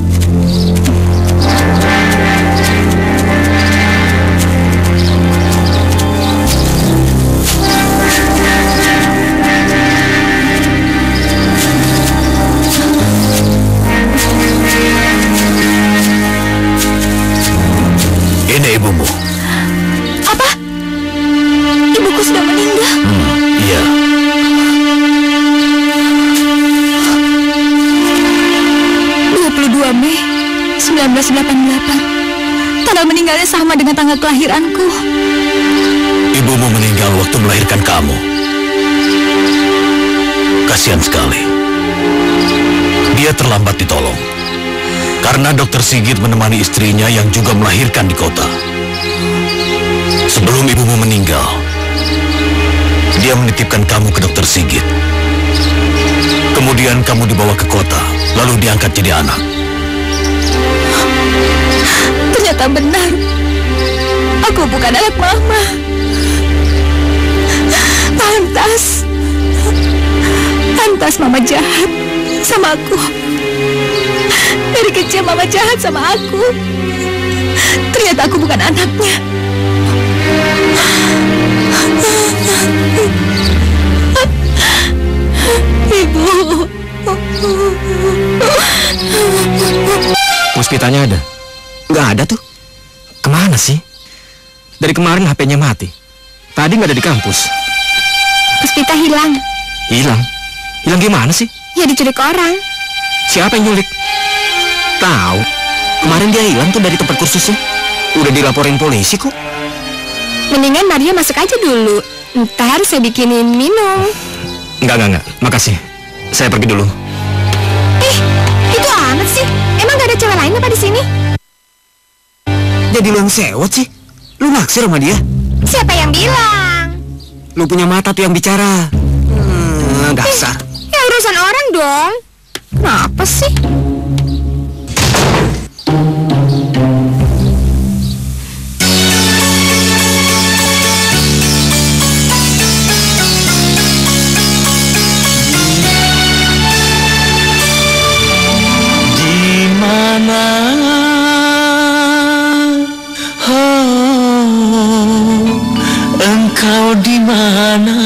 Ini ibumu. Apa? Ibuku sudah meninggal? Iya. Mei 1988. Tanggal meninggalnya sama dengan tanggal kelahiranku. Ibumu meninggal waktu melahirkan kamu. Kasihan sekali. Dia terlambat ditolong karena Dokter Sigit menemani istrinya yang juga melahirkan di kota. Sebelum ibumu meninggal, dia menitipkan kamu ke Dokter Sigit. Kemudian kamu dibawa ke kota, lalu diangkat jadi anak. Ternyata benar. Aku bukan anak mama. Pantas mama jahat sama aku. Dari kecil mama jahat sama aku. Ternyata aku bukan anaknya. Ibu. Puspitanya ada? Nggak ada tuh. Kemana sih? Dari kemarin HP-nya mati. Tadi nggak ada di kampus. Puspita hilang. Hilang? Hilang gimana sih? Ya diculik orang. Siapa yang nyulik? Tahu. Kemarin dia hilang tuh dari tempat kursusnya. Udah dilaporin polisi kok. Mendingan Maria masuk aja dulu. Ntar saya bikinin minum. Enggak. Makasih. Saya pergi dulu. Itu amat sih. Emang gak ada cewek lain apa di sini? Jadi lu yang sewot sih? Lu naksir sama dia? Siapa yang bilang? Lu punya mata tuh yang bicara. Dasar. Ya urusan orang dong. Kenapa sih? Engkau di mana?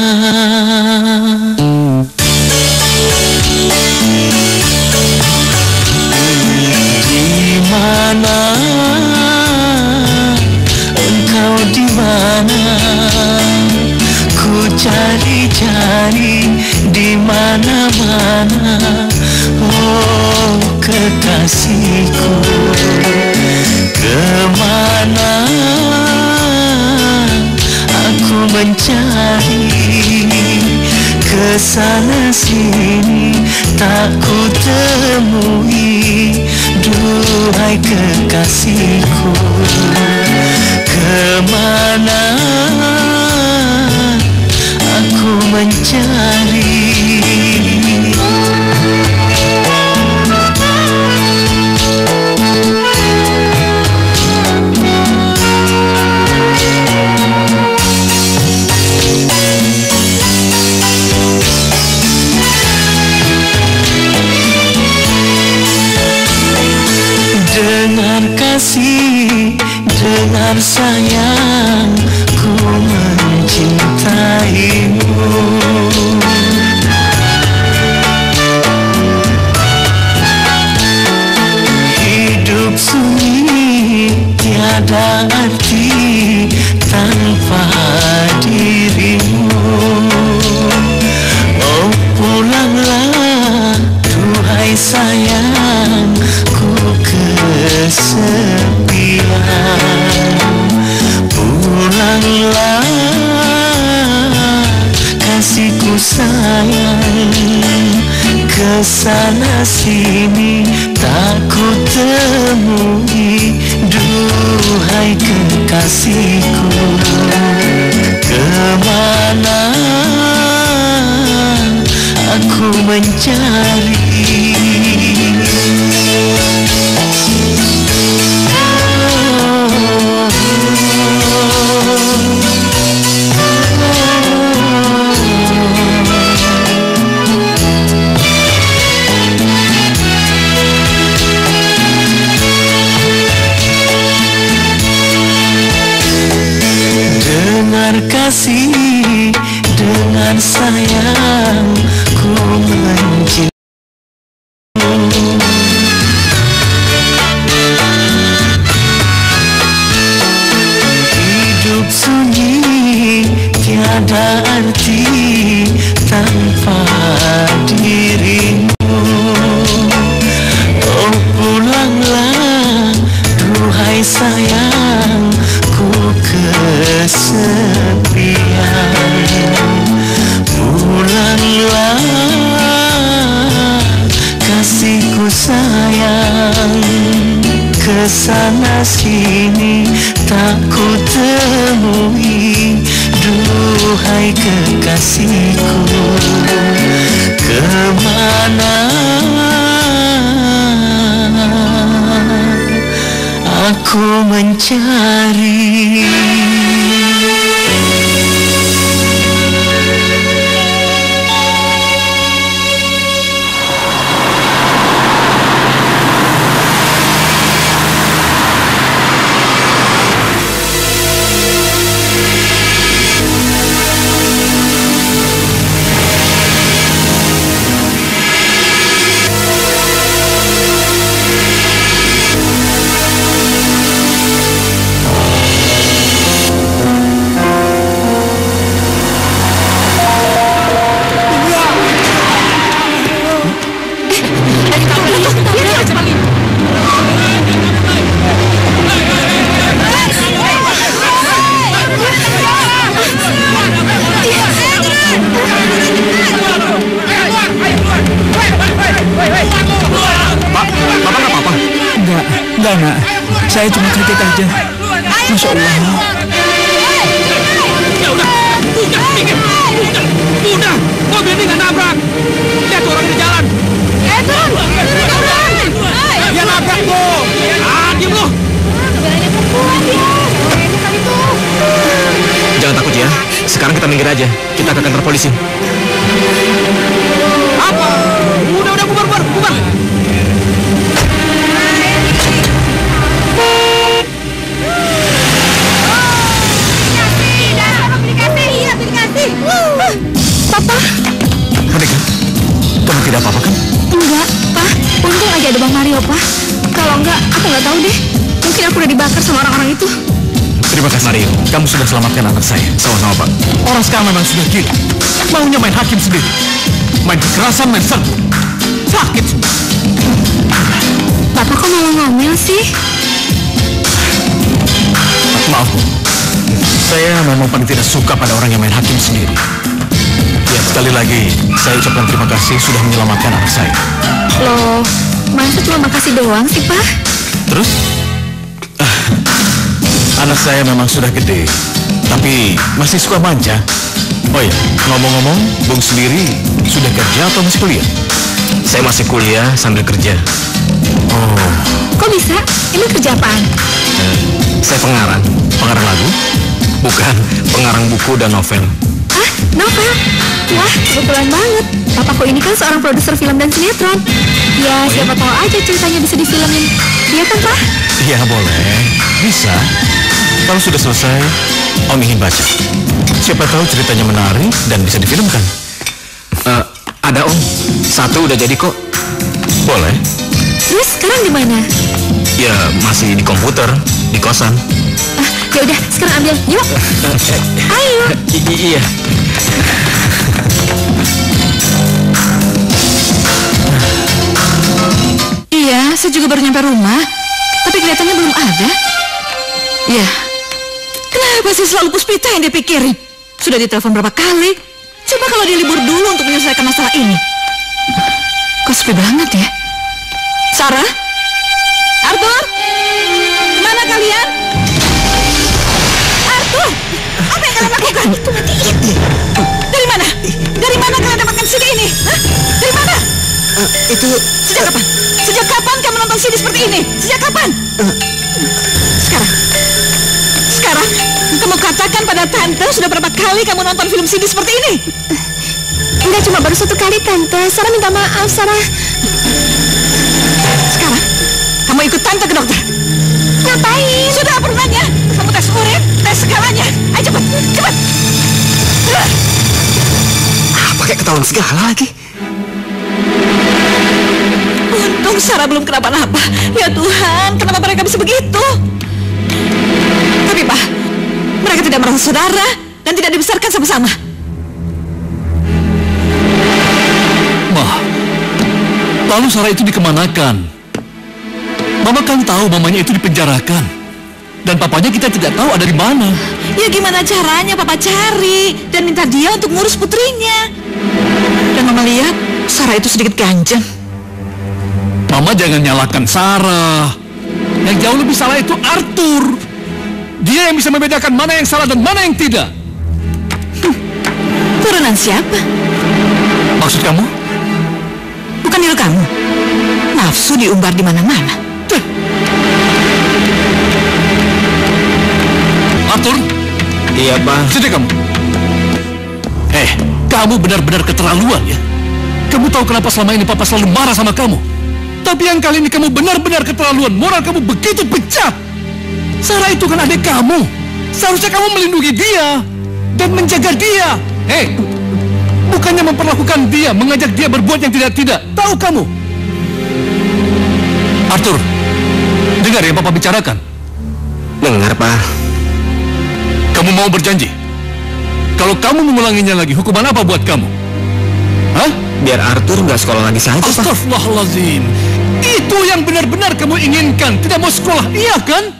Di mana? Engkau di mana? Ku cari-cari di mana-mana. Oh kekasihku, kemana kesana sini tak ku temui, duhai kekasihku. Kemana aku mencari? Dengar kasih, dengar sayang, ku mencintaimu. Hidup sunyi tiada arti tanpa dirimu. Oh pulanglah duhai sayang, kesepian. Pulanglah kasihku sayang, kesana sini tak ku temui, duhai kekasihku. Kemana aku mencari? Dengar kasih, dengar sayang, ku mencintaimu. Hidup sunyi tiada arti tanpa dirimu. Oh pulanglah duhai sayang, ku kesepian. Pulanglah kasihku sayang, kesana sini tak ku temui, duhai kekasihku. Kemana aku mencari? Enggak, nak. Saya cuma kaget aja. Masya Allah. Ya udah, udah, mobil ini nggak nabrak. Lihat orang di jalan. Turun. Ya nabrak tuh. Diem lu. Jangan takut ya. Sekarang kita minggir aja. Kita ke kantor polisi. Apa? Udah, bubar. Papa. Monika, kamu tidak apa-apa kan? Enggak, Pak. Untung aja ada Bang Mario, Pak. Kalau enggak, aku nggak tahu deh. Mungkin aku udah dibakar sama orang-orang itu. Terima kasih Mario, kamu sudah selamatkan anak saya. Sama-sama, Pak. Orang sekarang memang sudah gila. Maunya main hakim sendiri. Main kekerasan, main serbu. Sakit semua. Bapak kok malah ngomel sih? Maaf, Bu. Saya memang paling tidak suka pada orang yang main hakim sendiri. Ya, sekali lagi saya ucapkan terima kasih sudah menyelamatkan anak saya. Loh, masa cuma makasih doang sih, Pak? Terus? Anak saya memang sudah gede, tapi masih suka manja. Oh ya, ngomong-ngomong, Bung sendiri sudah kerja atau masih kuliah? Saya masih kuliah sambil kerja. Oh, Kok bisa? Ini kerja apaan? Saya pengarang. pengarang lagu? Bukan, pengarang buku dan novel. Hah? Novel? Wah, kebetulan banget. Papaku ini kan seorang produser film dan sinetron. Ya, siapa tahu aja ceritanya bisa difilmin. Iya kan, Pak? Iya, boleh. Bisa. Kalau sudah selesai, Om ingin baca. Siapa tahu ceritanya menarik dan bisa difilmkan. Ada Om, satu udah jadi kok. Boleh. Terus sekarang di mana? Ya masih di komputer, di kosan. Ya udah, sekarang ambil. Yuk. Ayo. Iya. Iya, saya juga baru nyampe rumah, tapi kelihatannya belum ada. Ya, kenapa sih selalu Puspita yang dia pikirin? Sudah ditelepon berapa kali? Coba kalau dia libur dulu untuk menyelesaikan masalah ini. Kok sepi banget ya? Sarah? Arthur? Mana kalian? Arthur! Apa yang kalian lakukan? Itu matiin. Dari mana? Dari mana kalian dapatkan CD ini? Hah? Dari mana? Itu... Sejak kapan? Sejak kapan kamu nonton CD seperti ini? Sejak kapan? Sekarang, kamu katakan pada Tante sudah berapa kali kamu nonton film CD seperti ini? Enggak, cuma baru satu kali, Tante. Sarah minta maaf, Sarah. Sekarang, kamu ikut Tante ke dokter. Ngapain? Sudah pernahnya. Kamu tes urin, tes segalanya. Ayo cepat, cepat. pakai ketahuan segala lagi. Untung Sarah belum kenapa-napa. Ya Tuhan, kenapa mereka bisa begitu? Tapi Pak, mereka tidak merasa saudara dan tidak dibesarkan sama-sama. Ma, lalu Sarah itu dikemanakan? Mama kan tahu mamanya itu dipenjarakan. Dan papanya kita tidak tahu ada di mana. Ya gimana caranya Papa cari dan minta dia untuk ngurus putrinya. Dan Mama lihat Sarah itu sedikit ganjeng. Mama jangan nyalakan Sarah. Yang jauh lebih salah itu Arthur. Dia yang bisa membedakan mana yang salah dan mana yang tidak. Turunan siapa? Maksud kamu? Bukan diri kamu. Nafsu diumbar di mana-mana. Arthur? Iya, Pak. Sini kamu. Kamu benar-benar keterlaluan ya. Kamu tahu kenapa selama ini Papa selalu marah sama kamu? Tapi yang kali ini kamu benar-benar keterlaluan. Moral kamu begitu pecah. Sarah itu kan adik kamu. Seharusnya kamu melindungi dia dan menjaga dia. Bukannya memperlakukan dia, mengajak dia berbuat yang tidak-tidak. Tahu kamu? Arthur, dengar yang Papa bicarakan. Dengar, Pak. Kamu mau berjanji? Kalau kamu mengulanginya lagi, hukuman apa buat kamu? Hah? Biar Arthur nggak sekolah lagi saja, Pak. Astagfirullahaladzim. Itu yang benar-benar kamu inginkan. Tidak mau sekolah, iya kan?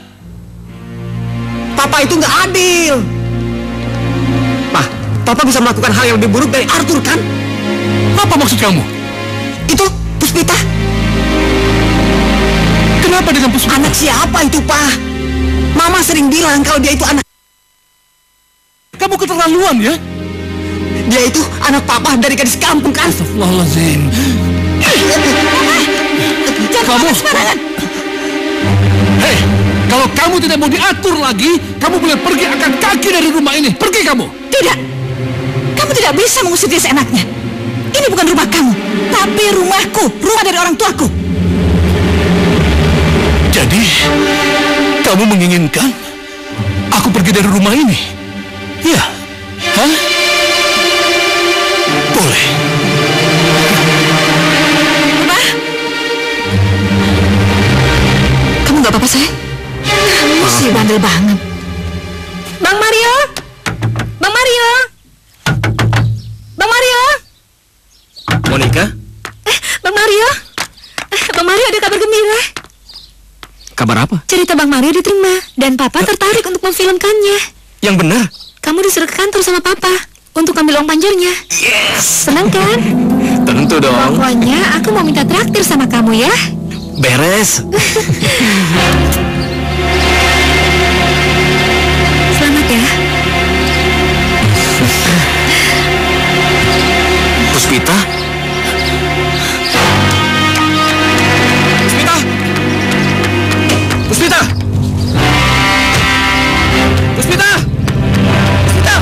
Papa itu nggak adil. Pak, Papa bisa melakukan hal yang lebih buruk dari Arthur, kan? Apa maksud kamu? Itu Puspita. Kenapa dengan Puspita? Anak siapa itu, Pak? Mama sering bilang kalau dia itu anak. Kamu keterlaluan ya? Dia itu anak Papa dari gadis kampung, kan? Astagfirullahaladzim. Jangan sembarangan. Kalau kamu tidak mau diatur lagi, kamu boleh pergi angkat kaki dari rumah ini. Pergi kamu. Tidak. Kamu tidak bisa mengusir dia seenaknya. Ini bukan rumah kamu, tapi rumahku, rumah dari orang tuaku. Jadi, kamu menginginkan aku pergi dari rumah ini? Iya. Hah? Boleh. Papa? Kamu nggak apa-apa, sayang? Kamu sih bandel banget. Bang Mario? Bang Mario? Bang Mario? Monica? Bang Mario? Bang Mario, ada kabar gembira. Kabar apa? Cerita Bang Mario diterima dan Papa tertarik untuk memfilmkannya. Yang benar? Kamu disuruh ke kantor sama Papa. untuk ambil uang panjernya. Yes. Senang kan? Tentu dong. Pokoknya aku mau minta traktir sama kamu ya. Beres. Selamat ya. Puspita? Puspita! Puspita! Puspita! Puspita!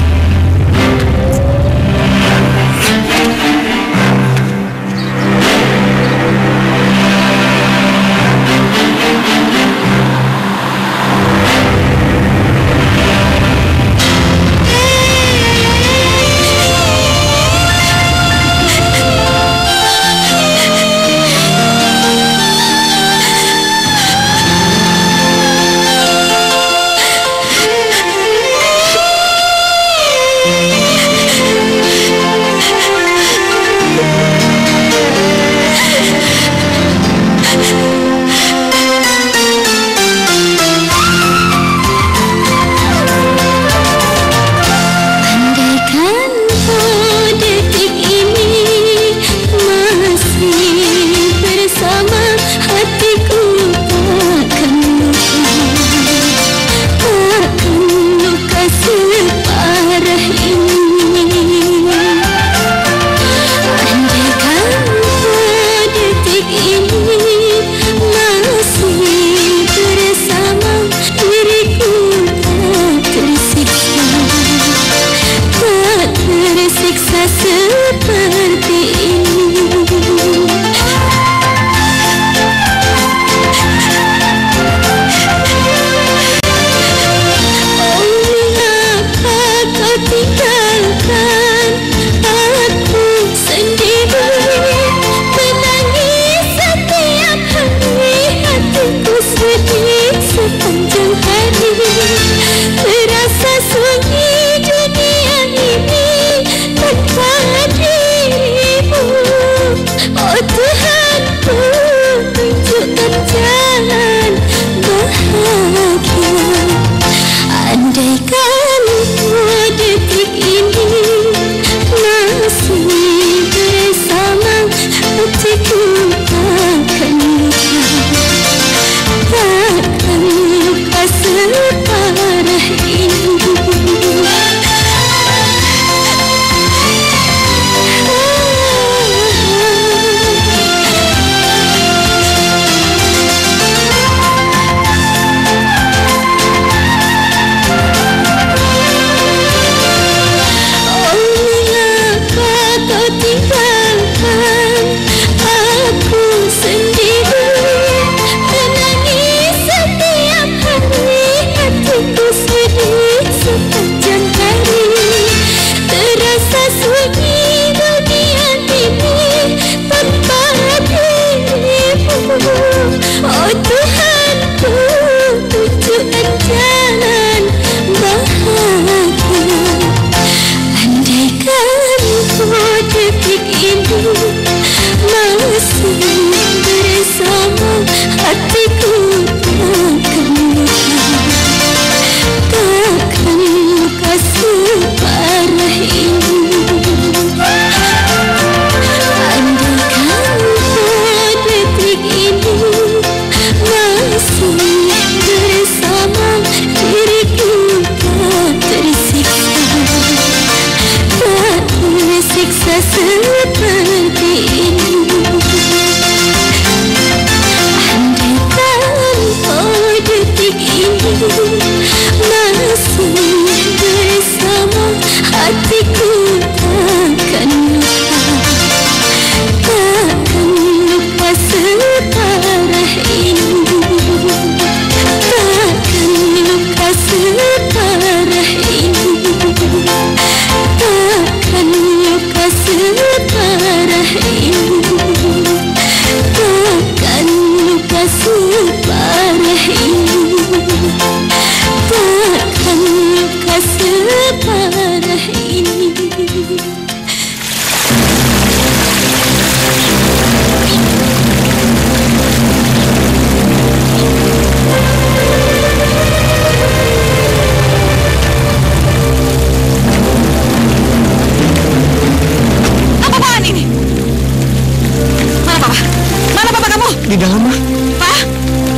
di dalam, Ma.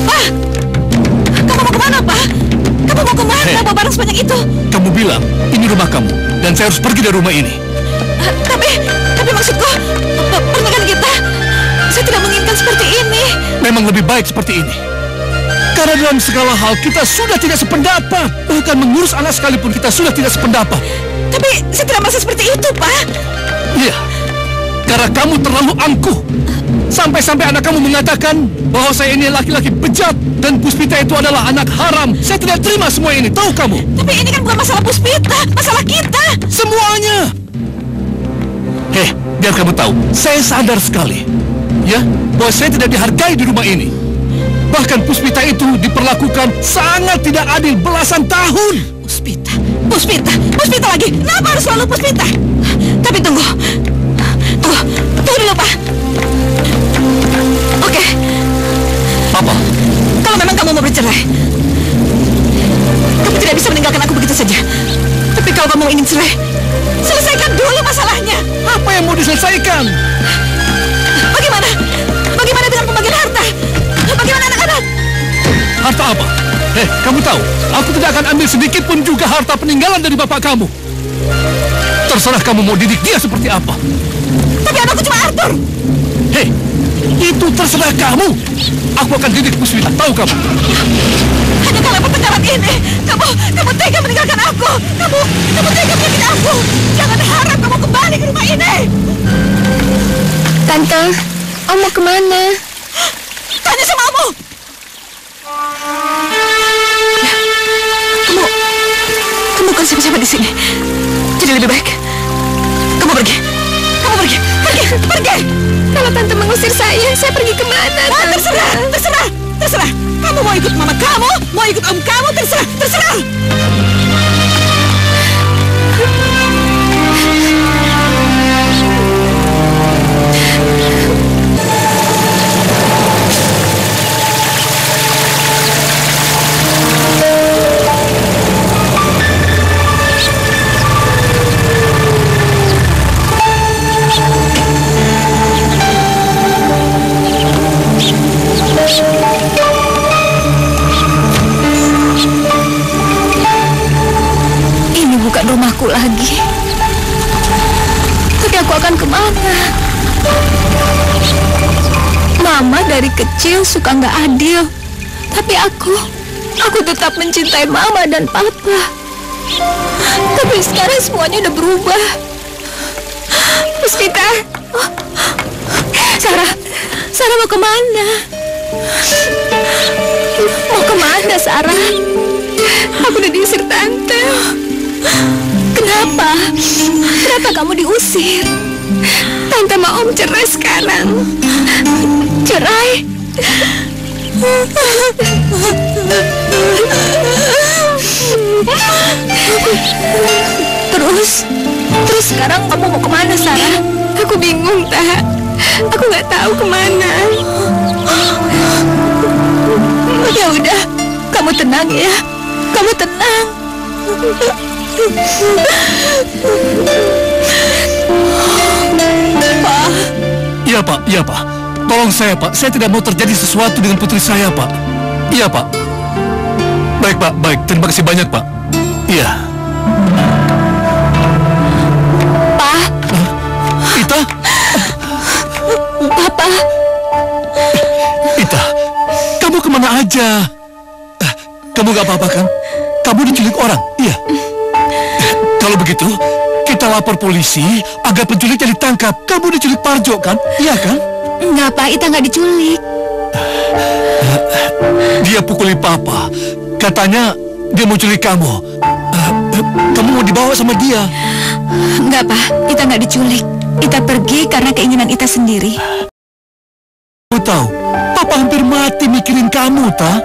Pak! Kamu mau kemana, Pak? Kamu mau kemana bawa barang sebanyak itu? Kamu bilang ini rumah kamu dan saya harus pergi dari rumah ini. Tapi maksudku, pernikahan kita, saya tidak menginginkan seperti ini. Memang lebih baik seperti ini. Karena dalam segala hal kita sudah tidak sependapat. Bahkan mengurus anak sekalipun kita sudah tidak sependapat. Tapi saya tidak merasa seperti itu, Pak. Iya, karena kamu terlalu angkuh. Sampai-sampai anak kamu mengatakan bahwa saya ini laki-laki bejat dan Puspita itu adalah anak haram. Saya tidak terima semua ini, tahu kamu? Tapi ini kan bukan masalah Puspita, masalah kita. Semuanya. Biar kamu tahu, saya sadar sekali, ya, bahwa saya tidak dihargai di rumah ini. Bahkan Puspita itu diperlakukan sangat tidak adil belasan tahun. Puspita lagi. Kenapa harus selalu Puspita? Tapi tunggu dulu, Pak. Oke. Apa? Kalau memang kamu mau bercerai, kamu tidak bisa meninggalkan aku begitu saja. Tapi kalau kamu ingin cerai, selesaikan dulu masalahnya. Apa yang mau diselesaikan? Bagaimana dengan pembagian harta? Bagaimana anak-anak? Harta apa? Kamu tahu, aku tidak akan ambil sedikit pun juga harta peninggalan dari bapak kamu. Terserah kamu mau didik dia seperti apa. Tapi anakku cuma Arthur. Itu terserah kamu. Aku akan didik Puspita, tahu kamu? Hanya kalau pertengkaran ini, kamu tega meninggalkan aku. Kamu tega menyakiti aku. Jangan harap kamu kembali ke rumah ini. Tante, Om mau kemana? Tanya sama Ommu. Kamu bukan siapa-siapa di sini. Jadi lebih baik kamu pergi. Kalau Tante mengusir saya pergi kemana? Terserah. Kamu mau ikut mama kamu, mau ikut om kamu, terserah. Ini bukan rumahku lagi. Tapi aku akan kemana? Mama dari kecil suka nggak adil. Tapi aku tetap mencintai Mama dan Papa. Tapi sekarang semuanya udah berubah. Puspita, Sarah mau kemana? Mau kemana, Sarah? Aku udah diusir Tante. Kenapa? Kenapa kamu diusir? Tante mau Om cerai sekarang. Cerai? Terus sekarang kamu mau kemana, Sarah? Aku bingung, Tak. Aku nggak tahu kemana. Ya udah, kamu tenang ya. Kamu tenang. Pak. Iya, Pak. Tolong saya, Pak. Saya tidak mau terjadi sesuatu dengan putri saya, Pak. Iya, Pak. Baik, Pak. Baik. Terima kasih banyak, Pak. Iya. Pak. Ita? Papa. Ita, kamu kemana aja? Kamu gak apa-apa kan? Kamu diculik orang, iya? Kalau begitu, kita lapor polisi agar penculiknya ditangkap. Kamu diculik Parjo kan? Iya kan? Enggak, Pak. Ita nggak diculik. Dia pukuli Papa. Katanya dia mau culik kamu. Kamu mau dibawa sama dia? Enggak, Pak. Ita nggak diculik. Ita pergi karena keinginan Ita sendiri. Kamu tahu, Papa hampir mati mikirin kamu, Ta.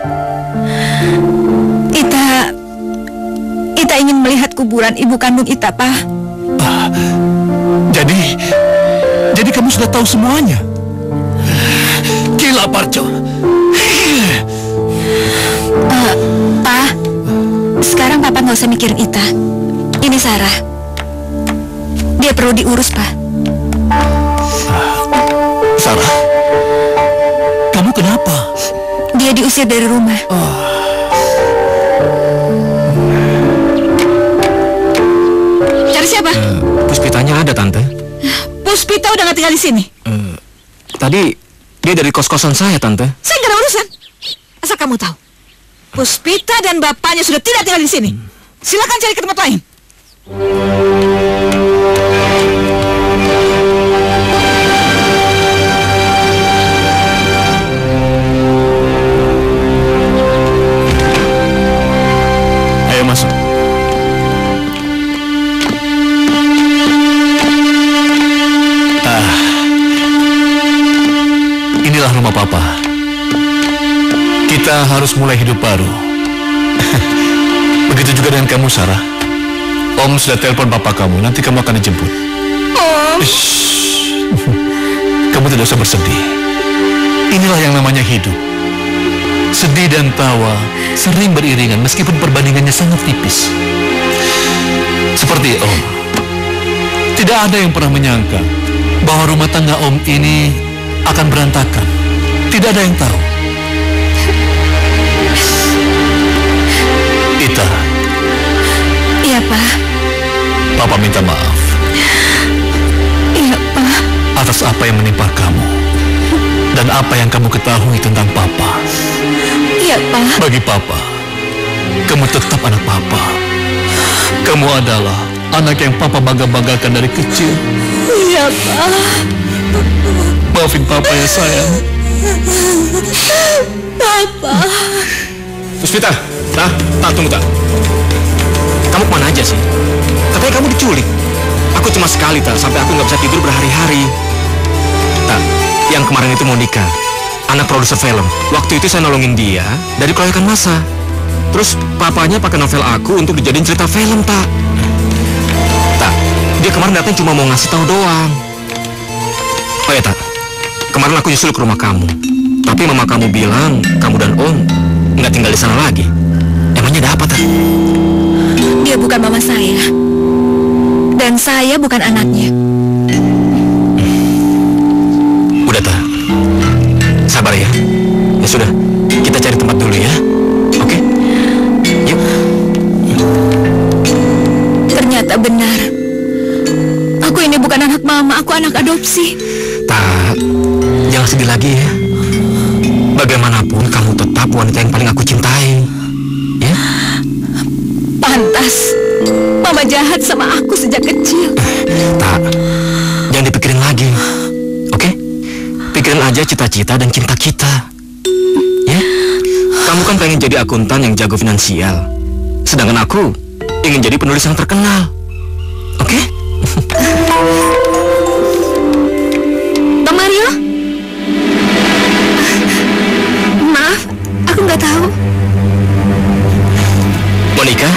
Ita ingin melihat kuburan ibu kandung Ita, Pak. Jadi kamu sudah tahu semuanya? Gila, Parjo. Pak, sekarang Papa nggak usah mikirin Ita. Ini Sarah. Dia perlu diurus, Pak. Sarah, kamu kenapa? diusir dari rumah. Cari siapa? Puspitanya ada, Tante. Puspita udah gak tinggal di sini. Tadi dia dari kos-kosan saya, Tante. Saya gak ada urusan. Asal kamu tahu, Puspita dan bapaknya sudah tidak tinggal di sini. Silakan cari ke tempat lain. Ayo masuk. Inilah rumah Papa. Kita harus mulai hidup baru. Begitu juga dengan kamu, Sarah. Om sudah telepon Papa kamu. Nanti kamu akan dijemput. Om. Kamu tidak usah bersedih. Inilah yang namanya hidup. Sedih dan tawa sering beriringan meskipun perbandingannya sangat tipis. Seperti Om. Tidak ada yang pernah menyangka bahwa rumah tangga Om ini akan berantakan. Tidak ada yang tahu. Ita. Iya, Pak. Papa minta maaf. Iya, Pak. Atas apa yang menimpa kamu dan apa yang kamu ketahui tentang Papa. Iya, Pak. Bagi Papa, kamu tetap anak Papa. Kamu adalah anak yang Papa bangga-banggakan dari kecil. Iya, Pak. Maafin Papa ya, sayang. Papa. Puspita, tunggu, Tak. Kamu kemana aja sih? Katanya kamu diculik. Aku cuma sekali, Tak, sampai aku nggak bisa tidur berhari-hari. Tak, yang kemarin itu Monica, anak produser film. Waktu itu saya nolongin dia dari keroyokan massa. Terus papanya pakai novel aku untuk dijadiin cerita film, Tak. Tak, dia kemarin datang cuma mau ngasih tahu doang. Oh ya, Tak, kemarin aku nyusul ke rumah kamu. Tapi mama kamu bilang kamu dan Om nggak tinggal di sana lagi. Emangnya ada apa, Tak? Dia bukan mama saya. Dan saya bukan anaknya. Udah, Tak. Sabar ya. Ya sudah, kita cari tempat dulu ya. Oke? Yuk. Ternyata benar. Aku ini bukan anak mama, aku anak adopsi. Tak, jangan sedih lagi ya. Bagaimanapun kamu tetap wanita yang paling aku cintai. Ya? Pantas. Mama jahat sama aku sejak kecil. Tak, jangan dipikirin lagi. Oke? Pikirin aja cita-cita dan cinta kita. Ya? Kamu kan pengen jadi akuntan yang jago finansial. Sedangkan aku ingin jadi penulis yang terkenal. Oke? Bang Mario? Maaf, aku nggak tahu. Monica?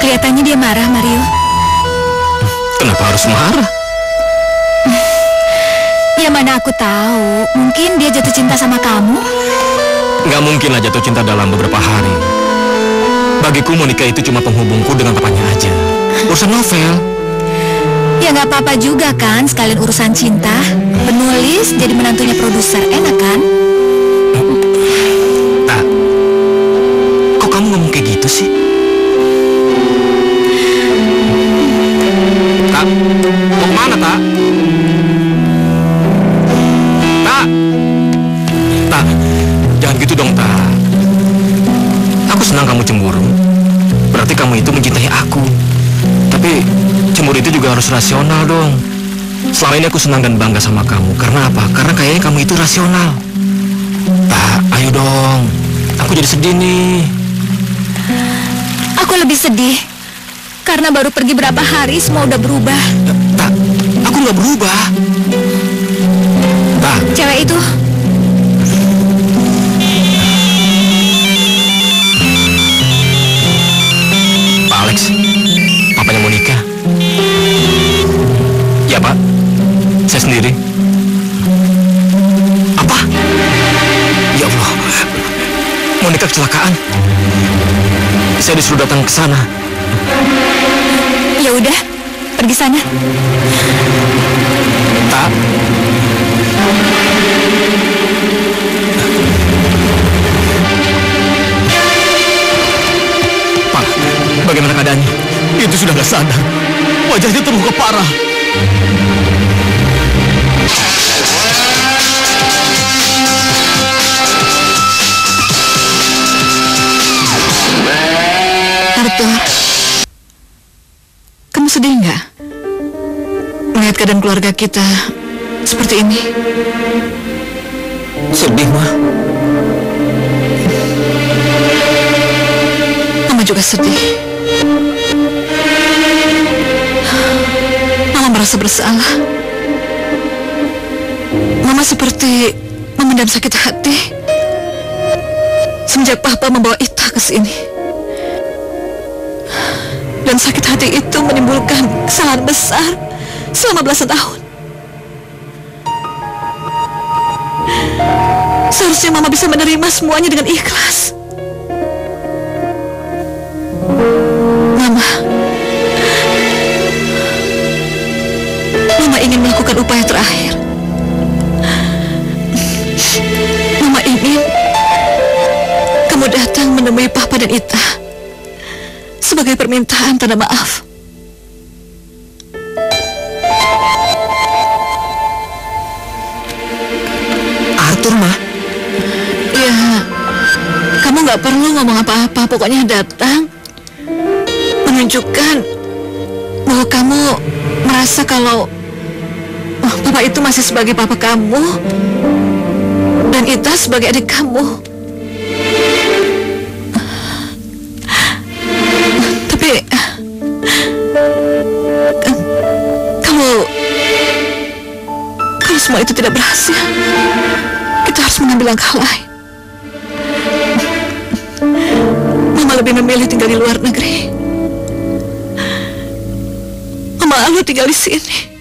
Kelihatannya dia marah, Mario. Kenapa harus marah? Ya mana aku tahu. Mungkin dia jatuh cinta sama kamu. Nggak mungkin lah jatuh cinta dalam beberapa hari. Bagiku Monica itu cuma penghubungku dengan papanya aja. Urusan novel. Ya nggak apa-apa juga kan, sekalian urusan cinta. Penulis jadi menantunya produser, enak kan? Tak, kok kamu ngomong kayak gitu sih? Tak, mau kemana, Tak? Tak, jangan gitu dong, Tak. Aku senang kamu cemburu. Berarti kamu itu mencintai aku. Tapi cemburu itu juga harus rasional dong. Selama ini aku senang dan bangga sama kamu. Karena apa? Karena kayaknya kamu itu rasional. Tak, ayo dong. Aku jadi sedih nih. Aku lebih sedih karena baru pergi berapa hari semua udah berubah. Tak, aku nggak berubah. Tak. Cewek itu Pak Alex, papanya Monica. Ya, Pak. Saya sendiri. Apa? Ya Allah. Monica kecelakaan. Saya disuruh datang ke sana. ya udah, pergi sana. Tak. sadar. Wajahnya terluka parah. Arthur, kamu sedih nggak melihat keadaan keluarga kita seperti ini? Sedih, Ma. Mama juga sedih. Mama merasa bersalah. Mama seperti memendam sakit hati semenjak Papa membawa Ita ke sini. Dan sakit hati itu menimbulkan kesalahan besar selama belasan tahun. Seharusnya Mama bisa menerima semuanya dengan ikhlas. Mama ingin melakukan upaya terakhir. Mama ingin kamu datang menemui Papa dan Ita sebagai permintaan tanda maaf. Arthur, Ma. Ya, kamu nggak perlu ngomong apa-apa. Pokoknya datang, menunjukkan bahwa kamu merasa kalau Papa itu masih sebagai Papa kamu dan Ita sebagai adik kamu. Tapi kalau semua itu tidak berhasil, kita harus mengambil langkah lain. Mama lebih memilih tinggal di luar negeri. Mama malu tinggal di sini.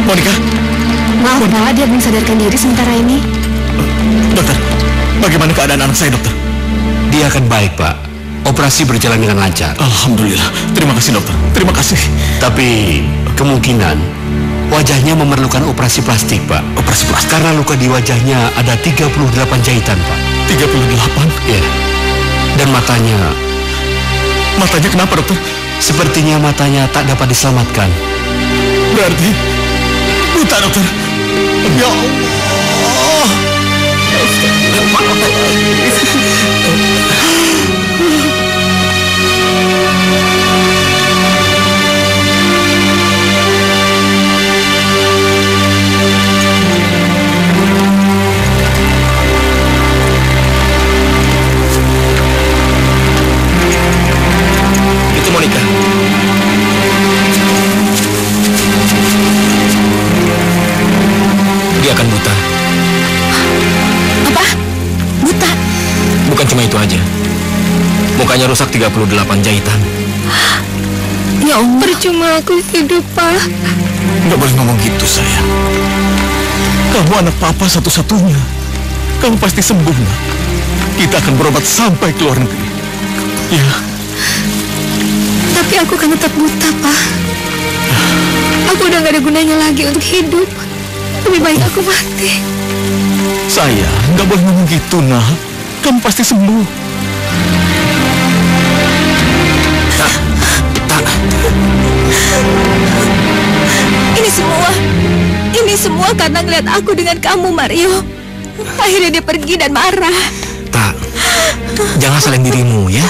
Monica? Maaf, Pak, dia belum sadarkan diri sementara ini. Dokter, bagaimana keadaan anak saya, dokter? Dia akan baik, Pak. Operasi berjalan dengan lancar. Alhamdulillah. Terima kasih, dokter. Terima kasih. Tapi kemungkinan wajahnya memerlukan operasi plastik, Pak. Operasi plastik? Karena luka di wajahnya ada 38 jahitan, Pak. 38? Iya. Dan matanya... Matanya kenapa, dokter? Sepertinya matanya tak dapat diselamatkan. Berarti buta, dokter. Ya Allah. Itu Monica. Dia akan buta. Apa? Buta? Bukan cuma itu aja. Mukanya rusak 38 jahitan. Ya Allah. Percuma aku hidup, Pak. Nggak boleh ngomong gitu, sayang. Kamu anak papa satu-satunya. Kamu pasti sembuh, nak. Kita akan berobat sampai ke luar negeri. Ya. Tapi aku kan tetap buta, Pak. Aku udah gak ada gunanya lagi untuk hidup. Lebih baik aku mati. Sayang, nggak boleh ngomong gitu, nak. Kamu pasti sembuh. Ini semua karena ngeliat aku dengan kamu, Mario. Akhirnya dia pergi dan marah. Tak, jangan salahin dirimu ya.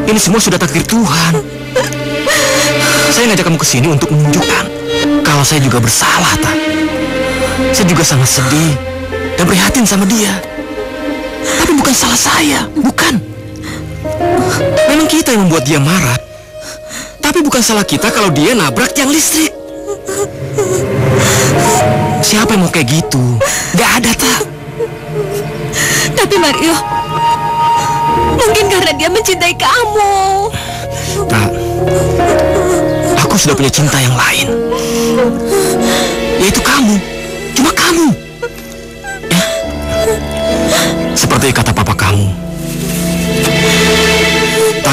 Ini semua sudah takdir Tuhan. Saya ngajak kamu ke sini untuk menunjukkan kalau saya juga bersalah, Tak. Saya juga sangat sedih dan prihatin sama dia. Tapi bukan salah saya, bukan. Memang kita yang membuat dia marah. Tapi bukan salah kita kalau dia nabrak tiang listrik. Siapa yang mau kayak gitu? Gak ada, Tak. Tapi Mario, mungkin karena dia mencintai kamu. Tak, aku sudah punya cinta yang lain, yaitu kamu. Cuma kamu ya. Seperti kata papa kamu,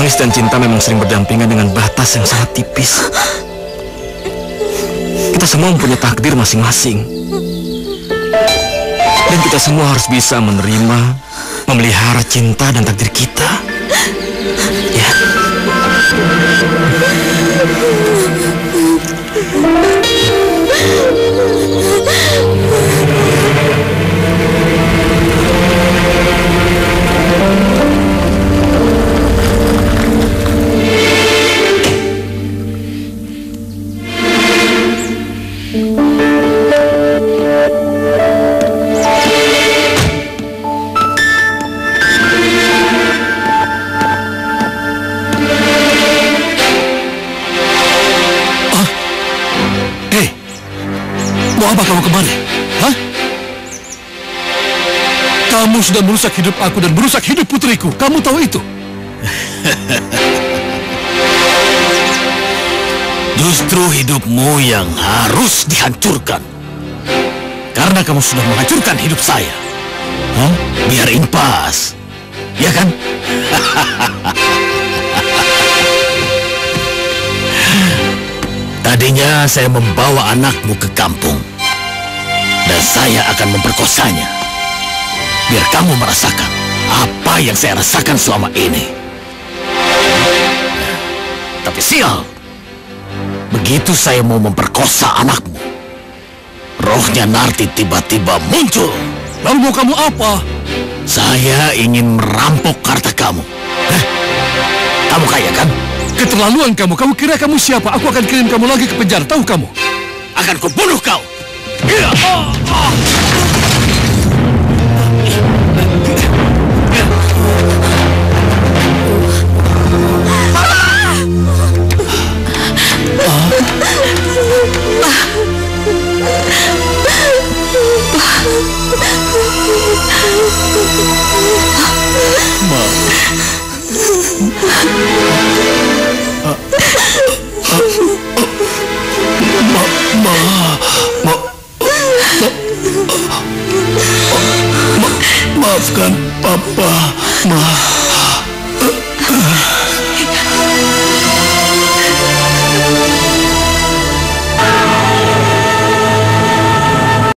Tangis dan cinta memang sering berdampingan dengan batas yang sangat tipis. Kita semua mempunyai takdir masing-masing. Dan kita semua harus bisa menerima, memelihara cinta dan takdir kita. Ya. Mau apa kamu kemari? Hah? Kamu sudah merusak hidup aku dan merusak hidup putriku. Kamu tahu itu? Justru hidupmu yang harus dihancurkan. Karena kamu sudah menghancurkan hidup saya. Biar impas. Ya kan? Tadinya saya membawa anakmu ke kampung. Dan saya akan memperkosanya. Biar kamu merasakan apa yang saya rasakan selama ini. Tapi sial. Begitu saya mau memperkosa anakmu, rohnya Narti tiba-tiba muncul. Lalu mau kamu apa? Saya ingin merampok harta kamu. Kamu kaya kan? Keterlaluan kamu. Kamu kira kamu siapa? Aku akan kirim kamu lagi ke penjara. Tahu kamu? Akan kubunuh kau. Maafkan Papa, Ma.